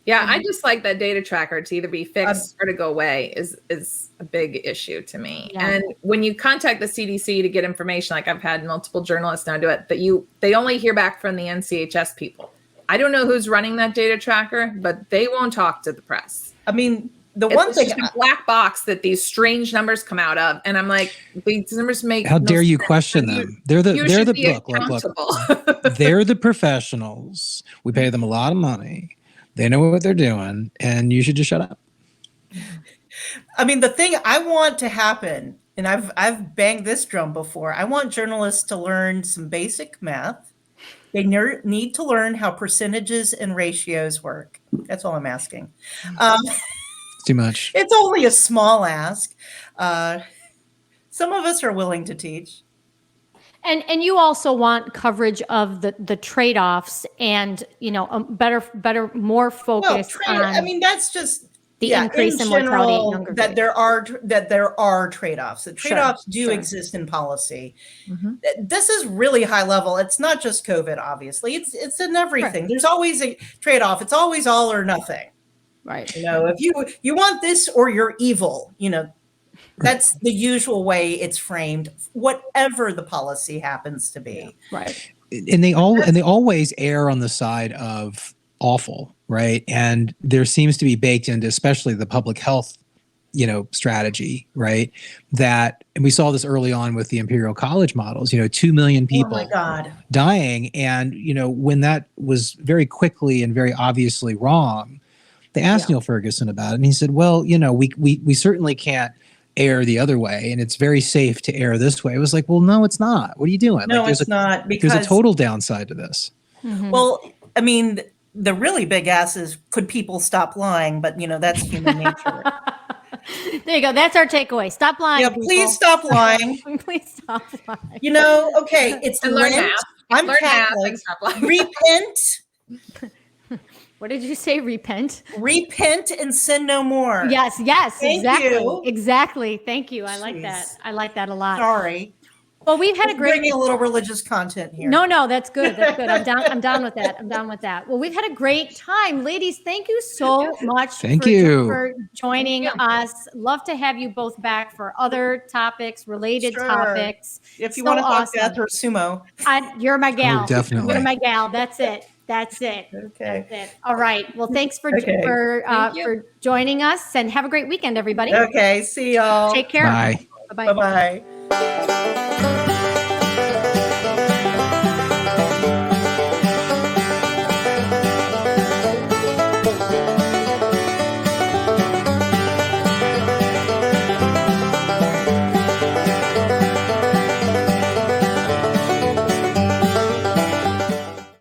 Yeah, I just like that data tracker to either be fixed or to go away is a big issue to me. Yeah. And when you contact the CDC to get information, like I've had multiple journalists now do it, that they only hear back from the NCHS people. I don't know who's running that data tracker, but they won't talk to the press. I mean, it's just a black box that these strange numbers come out of, and I'm like, these numbers make. How dare you question them? They're the look. They're the professionals. We pay them a lot of money. They know what they're doing, and you should just shut up. I mean, the thing I want to happen, and I've banged this drum before, I want journalists to learn some basic math. They need to learn how percentages and ratios work. That's all I'm asking. It's too much. It's only a small ask. Some of us are willing to teach. And you also want coverage of the trade-offs, and better, more focus on. I mean, that's just the increase in mortality in younger that there are trade-offs. The trade-offs do exist in policy. Mm-hmm. This is really high level. It's not just COVID, obviously. It's in everything. Right. There's always a trade-off. It's always all or nothing. Right. If you want this or you're evil, that's the usual way it's framed, whatever the policy happens to be. Right. And they always err on the side of awful, right? And there seems to be baked into, especially the public health, strategy, right? And we saw this early on with the Imperial College models, 2 million people dying. And, when that was very quickly and very obviously wrong, they asked Neil Ferguson about it. And he said, well, we certainly can't err the other way, and it's very safe to err this way. It was like, well, no, it's not. What are you doing? No, it's not. Because there's a total downside to this. Mm-hmm. Well, I mean, the really big ass is, could people stop lying? But that's human nature. There you go. That's our takeaway. Stop lying. Yeah, please stop lying. Please stop lying. Okay, it's Lent. I'm Catholic. Repent. What did you say? Repent? Repent and sin no more. Yes, Thank exactly. you. Exactly. Thank you. I like that. I like that a lot. Sorry. Well, we've had a great bringing a little religious content here. No, that's good. That's good. I'm down with that. Well, we've had a great time. Ladies, thank you so much for joining us. Love to have you both back for other topics, related topics. If you want to talk death or sumo. You're my gal. Oh, definitely. You're my gal. That's it. Okay. That's it. All right. Well, thanks for joining us, and have a great weekend, everybody. Okay. See y'all. Take care. Bye. Bye-bye. Bye-bye.